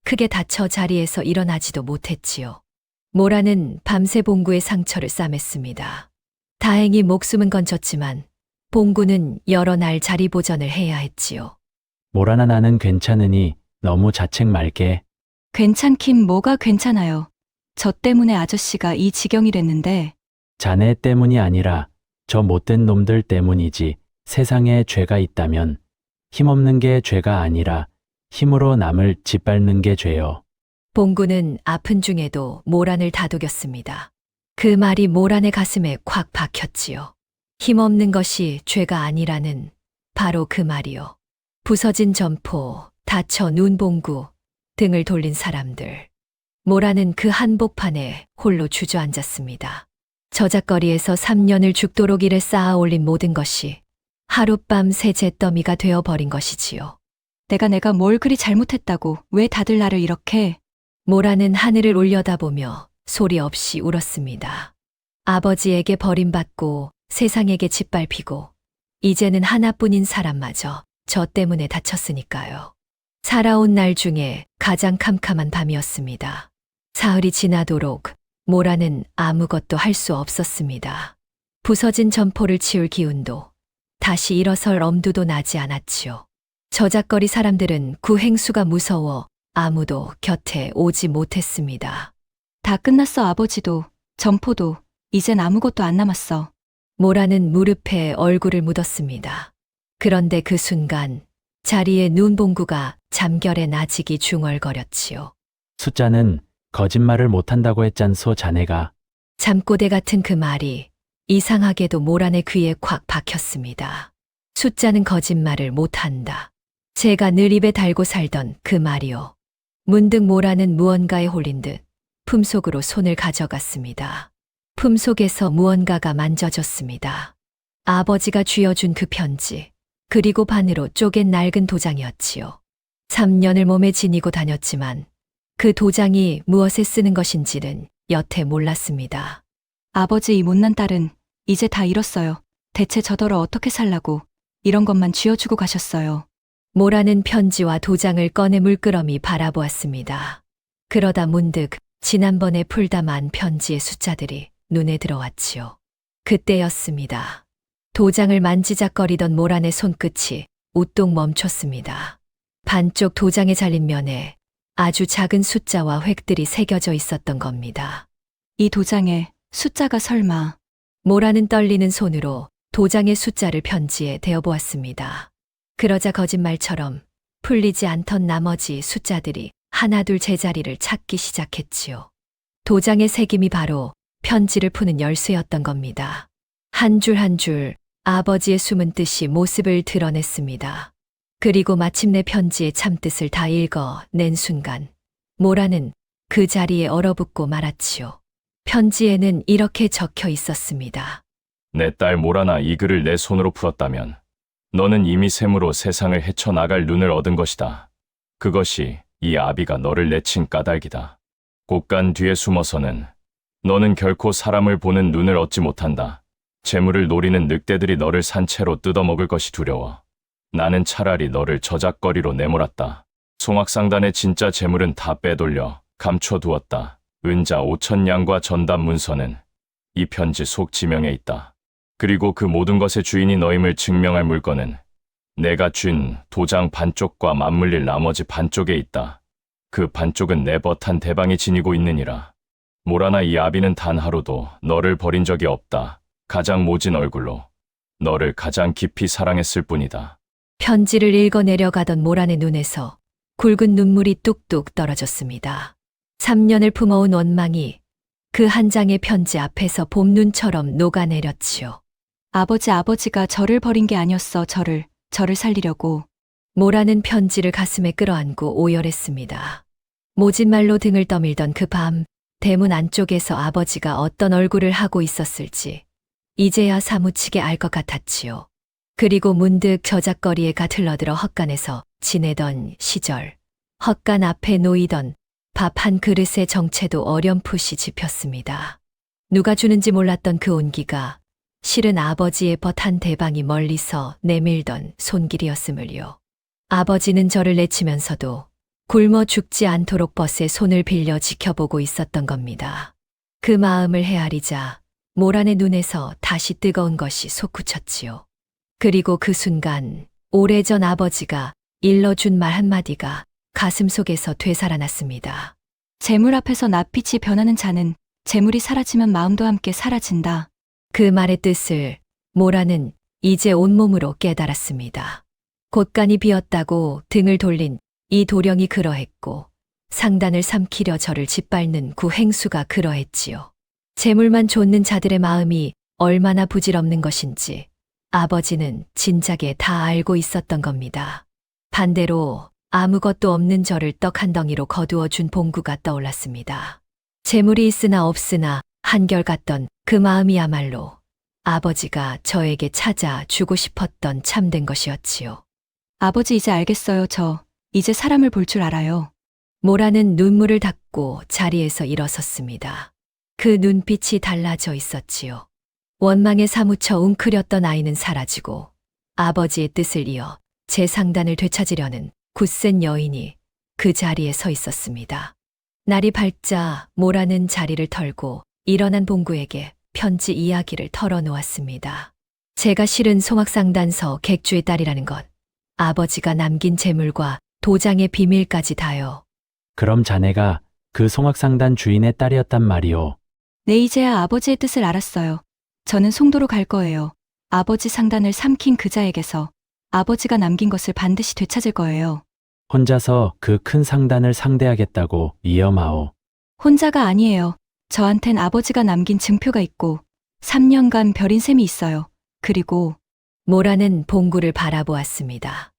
크게 다쳐 자리에서 일어나지도 못했지요. 모라는 밤새 봉구의 상처를 싸맸습니다. 다행히 목숨은 건졌지만 봉구는 여러 날 자리 보전을 해야 했지요.
모라나 나는 괜찮으니 너무 자책 말게.
괜찮긴 뭐가 괜찮아요. 저 때문에 아저씨가 이 지경이랬는데
자네 때문이 아니라 저 못된 놈들 때문이지. 세상에 죄가 있다면 힘없는 게 죄가 아니라 힘으로 남을 짓밟는 게 죄요.
봉구는 아픈 중에도 모란을 다독였습니다. 그 말이 모란의 가슴에 콱 박혔지요. 힘없는 것이 죄가 아니라는 바로 그 말이요. 부서진 점포, 다쳐 눈 봉구, 등을 돌린 사람들. 모란은 그 한복판에 홀로 주저앉았습니다. 저작거리에서 3년을 죽도록 일에 쌓아 올린 모든 것이 하룻밤 새 잿더미가 되어버린 것이지요.
내가 뭘 그리 잘못했다고 왜 다들 나를 이렇게.
모라는 하늘을 올려다보며 소리 없이 울었습니다. 아버지에게 버림받고 세상에게 짓밟히고 이제는 하나뿐인 사람마저 저 때문에 다쳤으니까요. 살아온 날 중에 가장 캄캄한 밤이었습니다. 사흘이 지나도록 모라는 아무것도 할 수 없었습니다. 부서진 점포를 치울 기운도 다시 일어설 엄두도 나지 않았지요. 저작거리 사람들은 구행수가 무서워 아무도 곁에 오지 못했습니다.
다 끝났어 아버지도 점포도 이젠 아무것도 안 남았어.
모라는 무릎에 얼굴을 묻었습니다. 그런데 그 순간 자리에 눈봉구가 잠결에 나직이 중얼거렸지요.
숫자는 거짓말을 못한다고 했잖소 자네가.
잠꼬대 같은 그 말이 이상하게도 모란의 귀에 콱 박혔습니다. 숫자는 거짓말을 못한다. 제가 늘 입에 달고 살던 그 말이요. 문득 모란은 무언가에 홀린 듯 품속으로 손을 가져갔습니다. 품속에서 무언가가 만져졌습니다. 아버지가 쥐어준 그 편지, 그리고 반으로 쪼갠 낡은 도장이었지요. 3년을 몸에 지니고 다녔지만 그 도장이 무엇에 쓰는 것인지는 여태 몰랐습니다.
아버지 이 못난 딸은 이제 다 잃었어요. 대체 저더러 어떻게 살라고 이런 것만 쥐어주고 가셨어요.
모라는 편지와 도장을 꺼내 물끄러미 바라보았습니다. 그러다 문득 지난번에 풀다 만 편지의 숫자들이 눈에 들어왔지요. 그때였습니다. 도장을 만지작거리던 모란의 손끝이 우뚝 멈췄습니다. 반쪽 도장에 잘린 면에 아주 작은 숫자와 획들이 새겨져 있었던 겁니다.
이 도장에 숫자가 설마.
모라는 떨리는 손으로 도장의 숫자를 편지에 대어보았습니다. 그러자 거짓말처럼 풀리지 않던 나머지 숫자들이 하나둘 제자리를 찾기 시작했지요. 도장의 새김이 바로 편지를 푸는 열쇠였던 겁니다. 한 줄 한 줄 아버지의 숨은 뜻이 모습을 드러냈습니다. 그리고 마침내 편지의 참뜻을 다 읽어낸 순간 모라는 그 자리에 얼어붙고 말았지요. 편지에는 이렇게 적혀 있었습니다.
내 딸 모라나 이 글을 내 손으로 풀었다면 너는 이미 샘으로 세상을 헤쳐나갈 눈을 얻은 것이다. 그것이 이 아비가 너를 내친 까닭이다. 곳간 뒤에 숨어서는 너는 결코 사람을 보는 눈을 얻지 못한다. 재물을 노리는 늑대들이 너를 산채로 뜯어먹을 것이 두려워. 나는 차라리 너를 저작거리로 내몰았다. 송악상단의 진짜 재물은 다 빼돌려 감춰두었다. 은자 5,000냥과 전담 문서는 이 편지 속 지명에 있다. 그리고 그 모든 것의 주인이 너임을 증명할 물건은 내가 쥔 도장 반쪽과 맞물릴 나머지 반쪽에 있다. 그 반쪽은 내 벗한 대방이 지니고 있느니라. 모라나 이 아비는 단 하루도 너를 버린 적이 없다. 가장 모진 얼굴로 너를 가장 깊이 사랑했을 뿐이다.
편지를 읽어 내려가던 모란의 눈에서 굵은 눈물이 뚝뚝 떨어졌습니다. 3년을 품어온 원망이 그 한 장의 편지 앞에서 봄눈처럼 녹아내렸지요.
아버지가 저를 버린 게 아니었어. 저를 살리려고.
모라는 편지를 가슴에 끌어안고 오열했습니다. 모진 말로 등을 떠밀던 그 밤, 대문 안쪽에서 아버지가 어떤 얼굴을 하고 있었을지 이제야 사무치게 알 것 같았지요. 그리고 문득 저작거리에 가틀러들어 헛간에서 지내던 시절, 헛간 앞에 놓이던 밥 한 그릇의 정체도 어렴풋이 짚였습니다. 누가 주는지 몰랐던 그 온기가 실은 아버지의 벗 한 대방이 멀리서 내밀던 손길이었음을요. 아버지는 저를 내치면서도 굶어 죽지 않도록 벗의 손을 빌려 지켜보고 있었던 겁니다. 그 마음을 헤아리자 모란의 눈에서 다시 뜨거운 것이 솟구쳤지요. 그리고 그 순간 오래전 아버지가 일러준 말 한마디가 가슴속에서 되살아났습니다.
재물 앞에서 낯빛이 변하는 자는 재물이 사라지면 마음도 함께 사라진다.
그 말의 뜻을 모라는 이제 온몸으로 깨달았습니다. 곳간이 비었다고 등을 돌린 이 도령이 그러했고 상단을 삼키려 저를 짓밟는 구 행수가 그러했지요. 재물만 좇는 자들의 마음이 얼마나 부질없는 것인지 아버지는 진작에 다 알고 있었던 겁니다. 반대로 아무것도 없는 저를 떡 한 덩이로 거두어 준 봉구가 떠올랐습니다. 재물이 있으나 없으나 한결같던 그 마음이야말로 아버지가 저에게 찾아주고 싶었던 참된 것이었지요.
아버지 이제 알겠어요. 저 이제 사람을 볼 줄 알아요.
모라는 눈물을 닦고 자리에서 일어섰습니다. 그 눈빛이 달라져 있었지요. 원망에 사무쳐 웅크렸던 아이는 사라지고 아버지의 뜻을 이어 제 상단을 되찾으려는 굳센 여인이 그 자리에 서 있었습니다. 날이 밝자 모라는 자리를 털고 일어난 봉구에게 편지 이야기를 털어놓았습니다. 제가 실은 송악상단서 객주의 딸이라는 것, 아버지가 남긴 재물과 도장의 비밀까지 다요.
그럼 자네가 그 송악상단 주인의 딸이었단 말이오.
네, 이제야 아버지의 뜻을 알았어요. 저는 송도로 갈 거예요. 아버지 상단을 삼킨 그자에게서 아버지가 남긴 것을 반드시 되찾을 거예요.
혼자서 그 큰 상단을 상대하겠다고 이어마오.
혼자가 아니에요. 저한텐 아버지가 남긴 증표가 있고 3년간 벼린 셈이 있어요. 그리고
모라는 봉구를 바라보았습니다.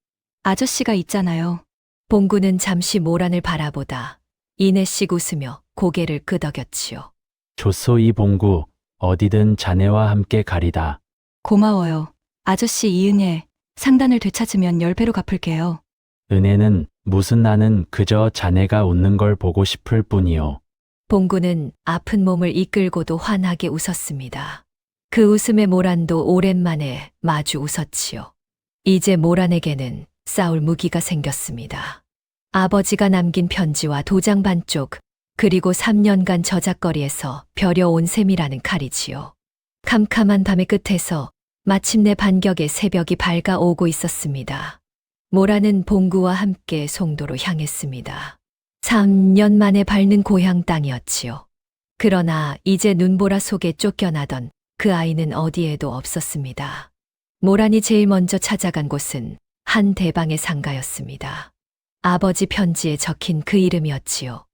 아저씨가 있잖아요.
봉구는 잠시 모란을 바라보다 이내씩 웃으며 고개를 끄덕였지요.
좋소 이 봉구, 어디든 자네와 함께 가리다.
고마워요. 아저씨 이 은혜, 상단을 되찾으면 10배로 갚을게요.
은혜는 무슨 나는 그저 자네가 웃는 걸 보고 싶을 뿐이요.
봉구는 아픈 몸을 이끌고도 환하게 웃었습니다. 그 웃음에 모란도 오랜만에 마주 웃었지요. 이제 모란에게는 싸울 무기가 생겼습니다. 아버지가 남긴 편지와 도장 반쪽, 그리고 3년간 저작거리에서 벼려온 셈이라는 칼이지요. 캄캄한 밤의 끝에서 마침내 반격의 새벽이 밝아오고 있었습니다. 모라는 봉구와 함께 송도로 향했습니다. 3년 만에 밟는 고향 땅이었지요. 그러나 이제 눈보라 속에 쫓겨나던 그 아이는 어디에도 없었습니다. 모란이 제일 먼저 찾아간 곳은 한 대방의 상가였습니다. 아버지 편지에 적힌 그 이름이었지요.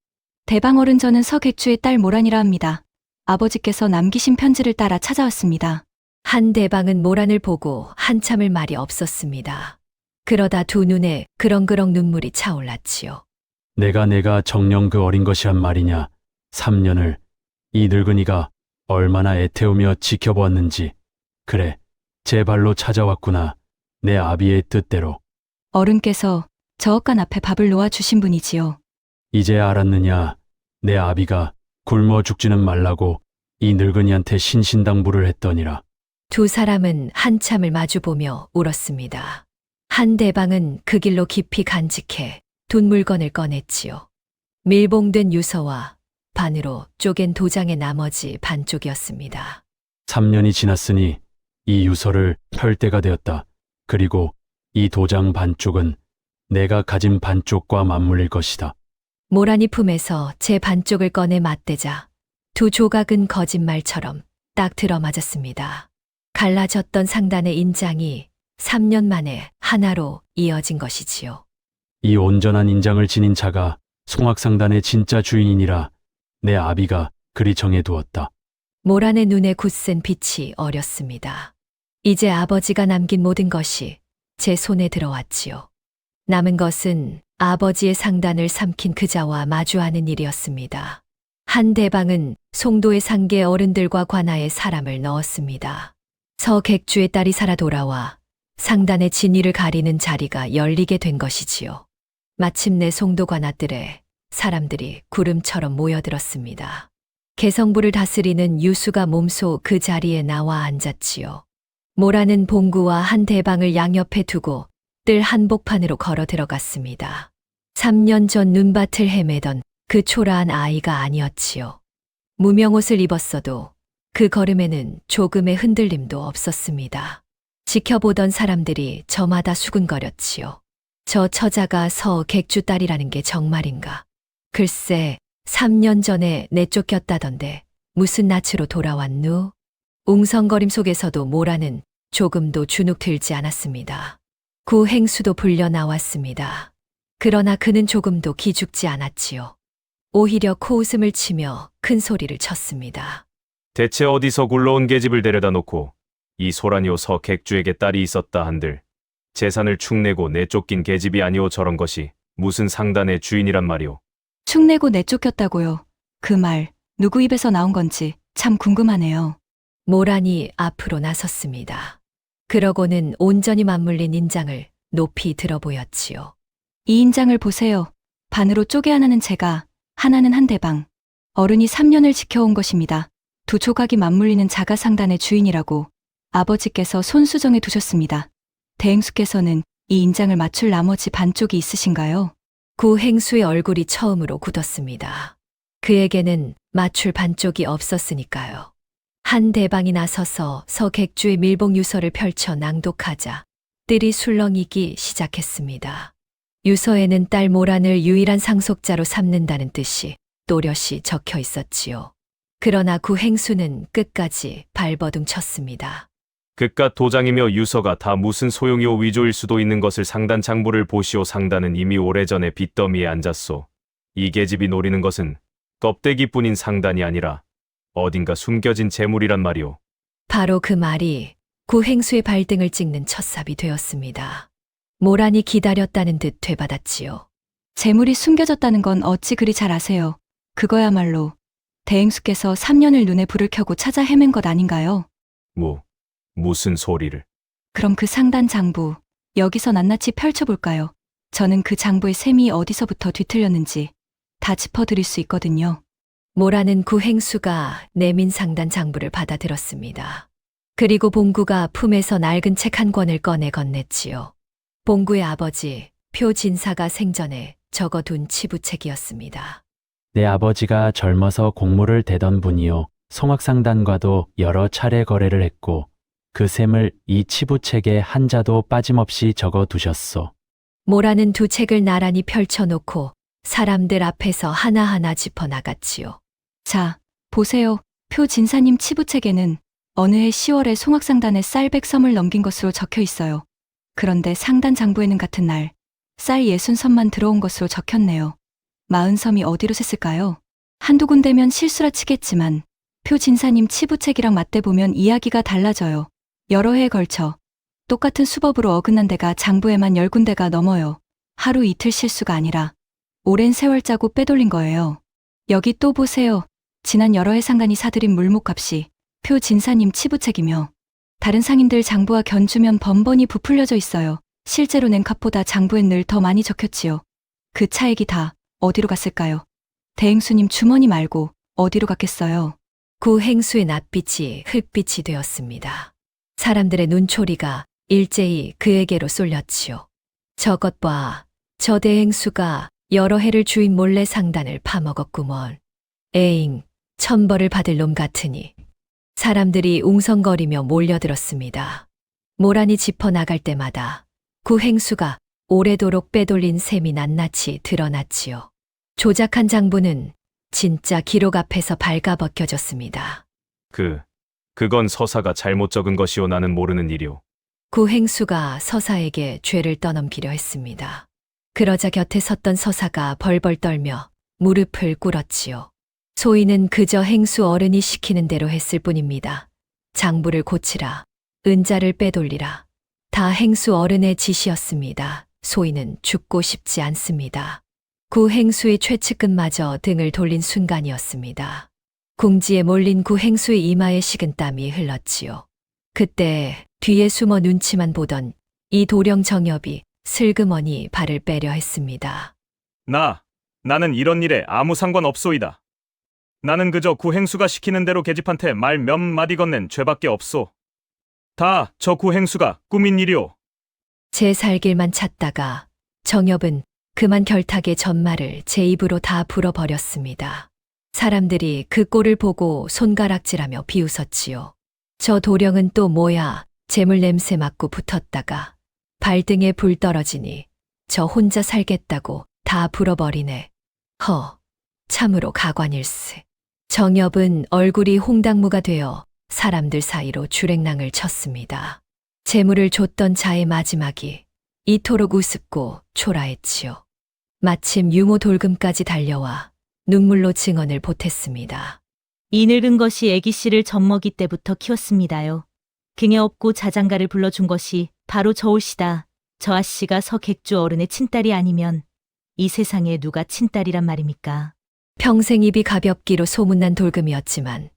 대방어른 저는 서객주의 딸 모란이라 합니다. 아버지께서 남기신 편지를 따라 찾아왔습니다.
한 대방은 모란을 보고 한참을 말이 없었습니다. 그러다 두 눈에 그렁그렁 눈물이 차올랐지요.
내가 정녕 그 어린 것이란 말이냐. 3년을 이 늙은이가 얼마나 애태우며 지켜보았는지. 그래, 제 발로 찾아왔구나. 내 아비의 뜻대로.
어른께서 저엇간 앞에 밥을 놓아주신 분이지요.
이제 알았느냐. 내 아비가 굶어 죽지는 말라고 이 늙은이한테 신신당부를 했더니라.
두 사람은 한참을 마주보며 울었습니다. 한 대방은 그 길로 깊이 간직해 둔 물건을 꺼냈지요. 밀봉된 유서와 반으로 쪼갠 도장의 나머지 반쪽이었습니다.
3년이 지났으니 이 유서를 펼 때가 되었다. 그리고 이 도장 반쪽은 내가 가진 반쪽과 맞물릴 것이다.
모란이 품에서 제 반쪽을 꺼내 맞대자 두 조각은 거짓말처럼 딱 들어맞았습니다. 갈라졌던 상단의 인장이 3년 만에 하나로 이어진 것이지요.
이 온전한 인장을 지닌 자가 송악상단의 진짜 주인이니라. 내 아비가 그리 정해두었다.
모란의 눈에 굳센 빛이 어렸습니다. 이제 아버지가 남긴 모든 것이 제 손에 들어왔지요. 남은 것은 아버지의 상단을 삼킨 그자와 마주하는 일이었습니다. 한 대방은 송도의 상계 어른들과 관아에 사람을 넣었습니다. 서객주의 딸이 살아 돌아와 상단의 진위를 가리는 자리가 열리게 된 것이지요. 마침내 송도 관아들에 사람들이 구름처럼 모여들었습니다. 개성부를 다스리는 유수가 몸소 그 자리에 나와 앉았지요. 모라는 봉구와 한 대방을 양옆에 두고 뜰 한복판으로 걸어 들어갔습니다. 3년 전 눈밭을 헤매던 그 초라한 아이가 아니었지요. 무명옷을 입었어도 그 걸음에는 조금의 흔들림도 없었습니다. 지켜보던 사람들이 저마다 수근거렸지요. 저 처자가 서객주 딸이라는 게 정말인가? 글쎄, 3년 전에 내쫓겼다던데 무슨 낯으로 돌아왔누? 웅성거림 속에서도 모라는 조금도 주눅 들지 않았습니다. 구 행수도 불려 나왔습니다. 그러나 그는 조금도 기죽지 않았지요. 오히려 코웃음을 치며 큰 소리를 쳤습니다.
대체 어디서 굴러온 계집을 데려다 놓고 이 소란이오 서객주에게 딸이 있었다 한들 재산을 축내고 내쫓긴 계집이 아니오 저런 것이 무슨 상단의 주인이란 말이오.
축내고 내쫓겼다고요. 그 말 누구 입에서 나온 건지 참 궁금하네요.
모란이 앞으로 나섰습니다. 그러고는 온전히 맞물린 인장을 높이 들어 보였지요.
이 인장을 보세요. 반으로 쪼개 하나는 제가, 하나는 한 대방. 어른이 3년을 지켜온 것입니다. 두 조각이 맞물리는 자가상단의 주인이라고 아버지께서 손수정해 두셨습니다. 대행수께서는 이 인장을 맞출 나머지 반쪽이 있으신가요?
구 행수의 얼굴이 처음으로 굳었습니다. 그에게는 맞출 반쪽이 없었으니까요. 한 대방이 나서서 서객주의 밀봉 유서를 펼쳐 낭독하자 뜰이 술렁이기 시작했습니다. 유서에는 딸 모란을 유일한 상속자로 삼는다는 뜻이 또렷이 적혀 있었지요. 그러나 구 행수는 끝까지 발버둥 쳤습니다.
그깟 도장이며 유서가 다 무슨 소용이오. 위조일 수도 있는 것을 상단 장부를 보시오. 상단은 이미 오래전에 빚더미에 앉았소. 이 계집이 노리는 것은 껍데기뿐인 상단이 아니라 어딘가 숨겨진 재물이란 말이오.
바로 그 말이 구 행수의 발등을 찍는 첫삽이 되었습니다. 모란이 기다렸다는 듯 되받았지요.
재물이 숨겨졌다는 건 어찌 그리 잘 아세요. 그거야말로 대행수께서 3년을 눈에 불을 켜고 찾아 헤맨 것 아닌가요?
무슨 소리를.
그럼 그 상단 장부, 여기서 낱낱이 펼쳐볼까요? 저는 그 장부의 셈이 어디서부터 뒤틀렸는지 다 짚어드릴 수 있거든요.
모라는 구 행수가 내민 상단 장부를 받아들었습니다. 그리고 봉구가 품에서 낡은 책 한 권을 꺼내 건넸지요. 봉구의 아버지 표 진사가 생전에 적어둔 치부책이었습니다.
내 아버지가 젊어서 공무를 대던 분이요. 송악상단과도 여러 차례 거래를 했고 그 셈을 이 치부책에 한자도 빠짐없이 적어 두셨소.
모라는 두 책을 나란히 펼쳐놓고 사람들 앞에서 하나하나 짚어나갔지요.
자, 보세요. 표 진사님 치부책에는 어느 해 10월에 송악상단에 쌀 100섬을 넘긴 것으로 적혀 있어요. 그런데 상단 장부에는 같은 날 쌀 60섬만 들어온 것으로 적혔네요. 40섬이 어디로 샜을까요? 한두 군데면 실수라 치겠지만 표 진사님 치부책이랑 맞대보면 이야기가 달라져요. 여러 해에 걸쳐 똑같은 수법으로 어긋난 데가 장부에만 10군데가 넘어요. 하루 이틀 실수가 아니라 오랜 세월 짜고 빼돌린 거예요. 여기 또 보세요. 지난 여러 해 상간이 사들인 물목값이 표 진사님 치부책이며 다른 상인들 장부와 견주면 번번이 부풀려져 있어요. 실제로 낸 값보다 장부엔 늘 더 많이 적혔지요. 그 차액이 다 어디로 갔을까요? 대행수님 주머니 말고 어디로 갔겠어요?
구 행수의 낯빛이 흙빛이 되었습니다. 사람들의 눈초리가 일제히 그에게로 쏠렸지요. 저것 봐. 저 대행수가 여러 해를 주인 몰래 상단을 파먹었구먼. 에잉, 천벌을 받을 놈 같으니. 사람들이 웅성거리며 몰려들었습니다. 모란이 짚어나갈 때마다 구 행수가 오래도록 빼돌린 셈이 낱낱이 드러났지요. 조작한 장부는 진짜 기록 앞에서 발가벗겨졌습니다.
그건 서사가 잘못 적은 것이오. 나는 모르는 일이오.
구 행수가 서사에게 죄를 떠넘기려 했습니다. 그러자 곁에 섰던 서사가 벌벌 떨며 무릎을 꿇었지요. 소인은 그저 행수 어른이 시키는 대로 했을 뿐입니다. 장부를 고치라, 은자를 빼돌리라. 다 행수 어른의 지시였습니다. 소인은 죽고 싶지 않습니다. 구 행수의 최측근마저 등을 돌린 순간이었습니다. 궁지에 몰린 구 행수의 이마에 식은땀이 흘렀지요. 그때 뒤에 숨어 눈치만 보던 이 도령 정엽이 슬그머니 발을 빼려 했습니다.
나는 이런 일에 아무 상관없소이다. 나는 그저 구행수가 시키는 대로 계집한테 말 몇 마디 건넨 죄밖에 없소. 다 저 구행수가 꾸민 일이오.
제 살길만 찾다가 정엽은 그만 결탁의 전말을 제 입으로 다 불어버렸습니다. 사람들이 그 꼴을 보고 손가락질하며 비웃었지요. 저 도령은 또 뭐야, 재물 냄새 맡고 붙었다가 발등에 불 떨어지니 저 혼자 살겠다고 다 불어버리네. 참으로 가관일세. 정엽은 얼굴이 홍당무가 되어 사람들 사이로 주랭랑을 쳤습니다. 재물을 줬던 자의 마지막이 이토록 우습고 초라했지요. 마침 유모 돌금까지 달려와 눈물로 증언을 보탰습니다.
이 늙은 것이 애기 씨를 젖먹이 때부터 키웠습니다요. 등에 업고 자장가를 불러준 것이 바로 저 올시다. 저 아씨가 서 객주 어른의 친딸이 아니면 이 세상에 누가 친딸이란 말입니까?
평생 입이 가볍기로 소문난 돌금이었지만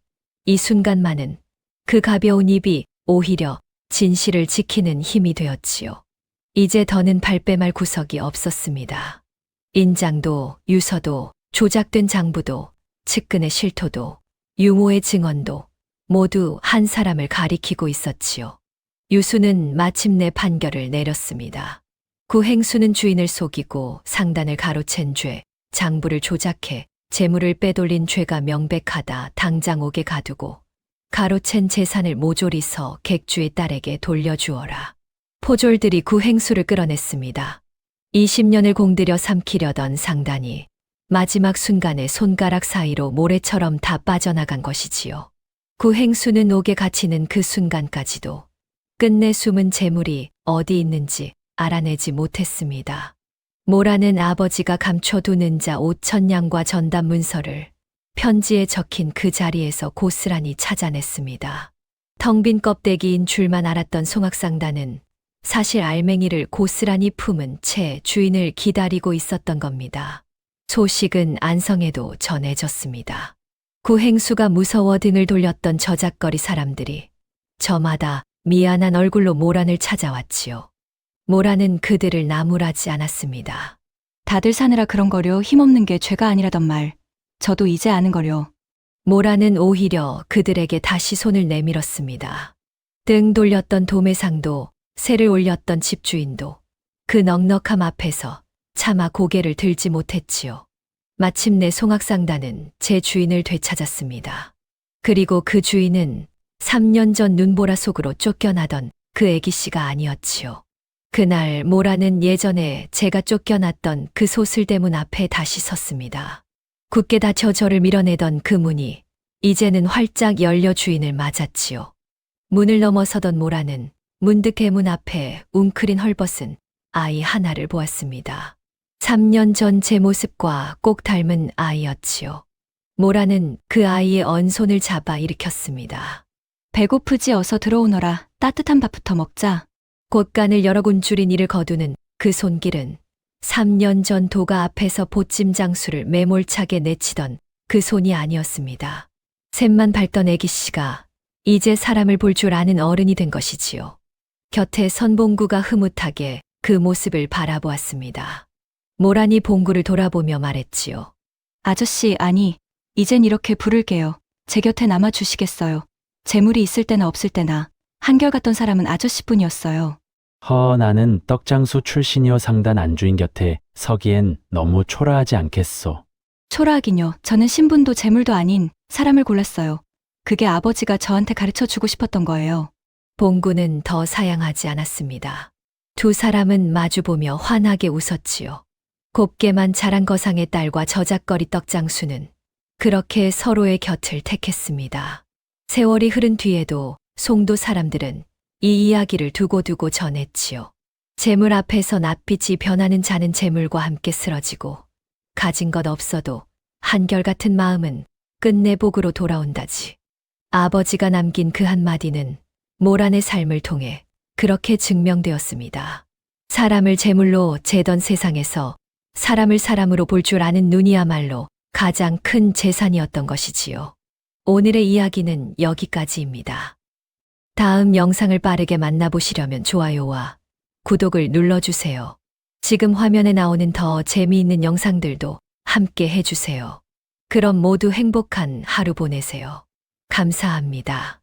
이 순간만은 그 가벼운 입이 오히려 진실을 지키는 힘이 되었지요. 이제 더는 발뺌할 구석이 없었습니다. 인장도 유서도 조작된 장부도 측근의 실토도 유모의 증언도 모두 한 사람을 가리키고 있었지요. 유수는 마침내 판결을 내렸습니다. 구행수는 주인을 속이고 상단을 가로챈 죄, 장부를 조작해 재물을 빼돌린 죄가 명백하다. 당장 옥에 가두고 가로챈 재산을 모조리 서 객주의 딸에게 돌려주어라. 포졸들이 구행수를 끌어냈습니다. 20년을 공들여 삼키려던 상단이 마지막 순간에 손가락 사이로 모래처럼 다 빠져나간 것이지요. 구행수는 옥에 갇히는 그 순간까지도 끝내 숨은 재물이 어디 있는지 알아내지 못했습니다. 모라는 아버지가 감춰둔 은자 5,000냥과 전담 문서를 편지에 적힌 그 자리에서 고스란히 찾아냈습니다. 텅 빈 껍데기인 줄만 알았던 송악상단은 사실 알맹이를 고스란히 품은 채 주인을 기다리고 있었던 겁니다. 소식은 안성에도 전해졌습니다. 구행수가 무서워 등을 돌렸던 저작거리 사람들이 저마다 미안한 얼굴로 모란을 찾아왔지요. 모란은 그들을 나무라지 않았습니다.
다들 사느라 그런 거려 힘없는 게 죄가 아니라던 말. 저도 이제 아는 거려.
모란은 오히려 그들에게 다시 손을 내밀었습니다. 등 돌렸던 도매상도 새를 올렸던 집주인도 그 넉넉함 앞에서 차마 고개를 들지 못했지요. 마침내 송악상단은 제 주인을 되찾았습니다. 그리고 그 주인은 3년 전 눈보라 속으로 쫓겨나던 그 애기씨가 아니었지요. 그날 모라는 예전에 제가 쫓겨났던 그 소슬대문 앞에 다시 섰습니다. 굳게 닫혀 저를 밀어내던 그 문이 이제는 활짝 열려 주인을 맞았지요. 문을 넘어서던 모라는 문득 대문 앞에 웅크린 헐벗은 아이 하나를 보았습니다. 3년 전 제 모습과 꼭 닮은 아이였지요. 모라는 그 아이의 언손을 잡아 일으켰습니다.
배고프지 어서 들어오너라. 따뜻한 밥부터 먹자.
곳간을 여러 군 줄인 이를 거두는 그 손길은 3년 전 도가 앞에서 보찜 장수를 매몰차게 내치던 그 손이 아니었습니다. 샘만 밟던 애기씨가 이제 사람을 볼 줄 아는 어른이 된 것이지요. 곁에 선 봉구가 흐뭇하게 그 모습을 바라보았습니다. 모란이 봉구를 돌아보며 말했지요.
아저씨, 아니, 이젠 이렇게 부를게요. 제 곁에 남아 주시겠어요. 재물이 있을 때나 없을 때나 한결같던 사람은 아저씨뿐이었어요.
나는 떡장수 출신이여 상단 안주인 곁에 서기엔 너무 초라하지 않겠소.
초라하긴요. 저는 신분도 재물도 아닌 사람을 골랐어요. 그게 아버지가 저한테 가르쳐 주고 싶었던 거예요.
봉구는 더 사양하지 않았습니다. 두 사람은 마주보며 환하게 웃었지요. 곱게만 자란 거상의 딸과 저작거리 떡장수는 그렇게 서로의 곁을 택했습니다. 세월이 흐른 뒤에도 송도 사람들은 이 이야기를 두고두고 전했지요. 재물 앞에서 낯빛이 변하는 자는 재물과 함께 쓰러지고 가진 것 없어도 한결같은 마음은 끝내 복으로 돌아온다지. 아버지가 남긴 그 한마디는 모란의 삶을 통해 그렇게 증명되었습니다. 사람을 재물로 재던 세상에서 사람을 사람으로 볼 줄 아는 눈이야말로 가장 큰 재산이었던 것이지요. 오늘의 이야기는 여기까지입니다. 다음 영상을 빠르게 만나보시려면 좋아요와 구독을 눌러주세요. 지금 화면에 나오는 더 재미있는 영상들도 함께 해주세요. 그럼 모두 행복한 하루 보내세요. 감사합니다.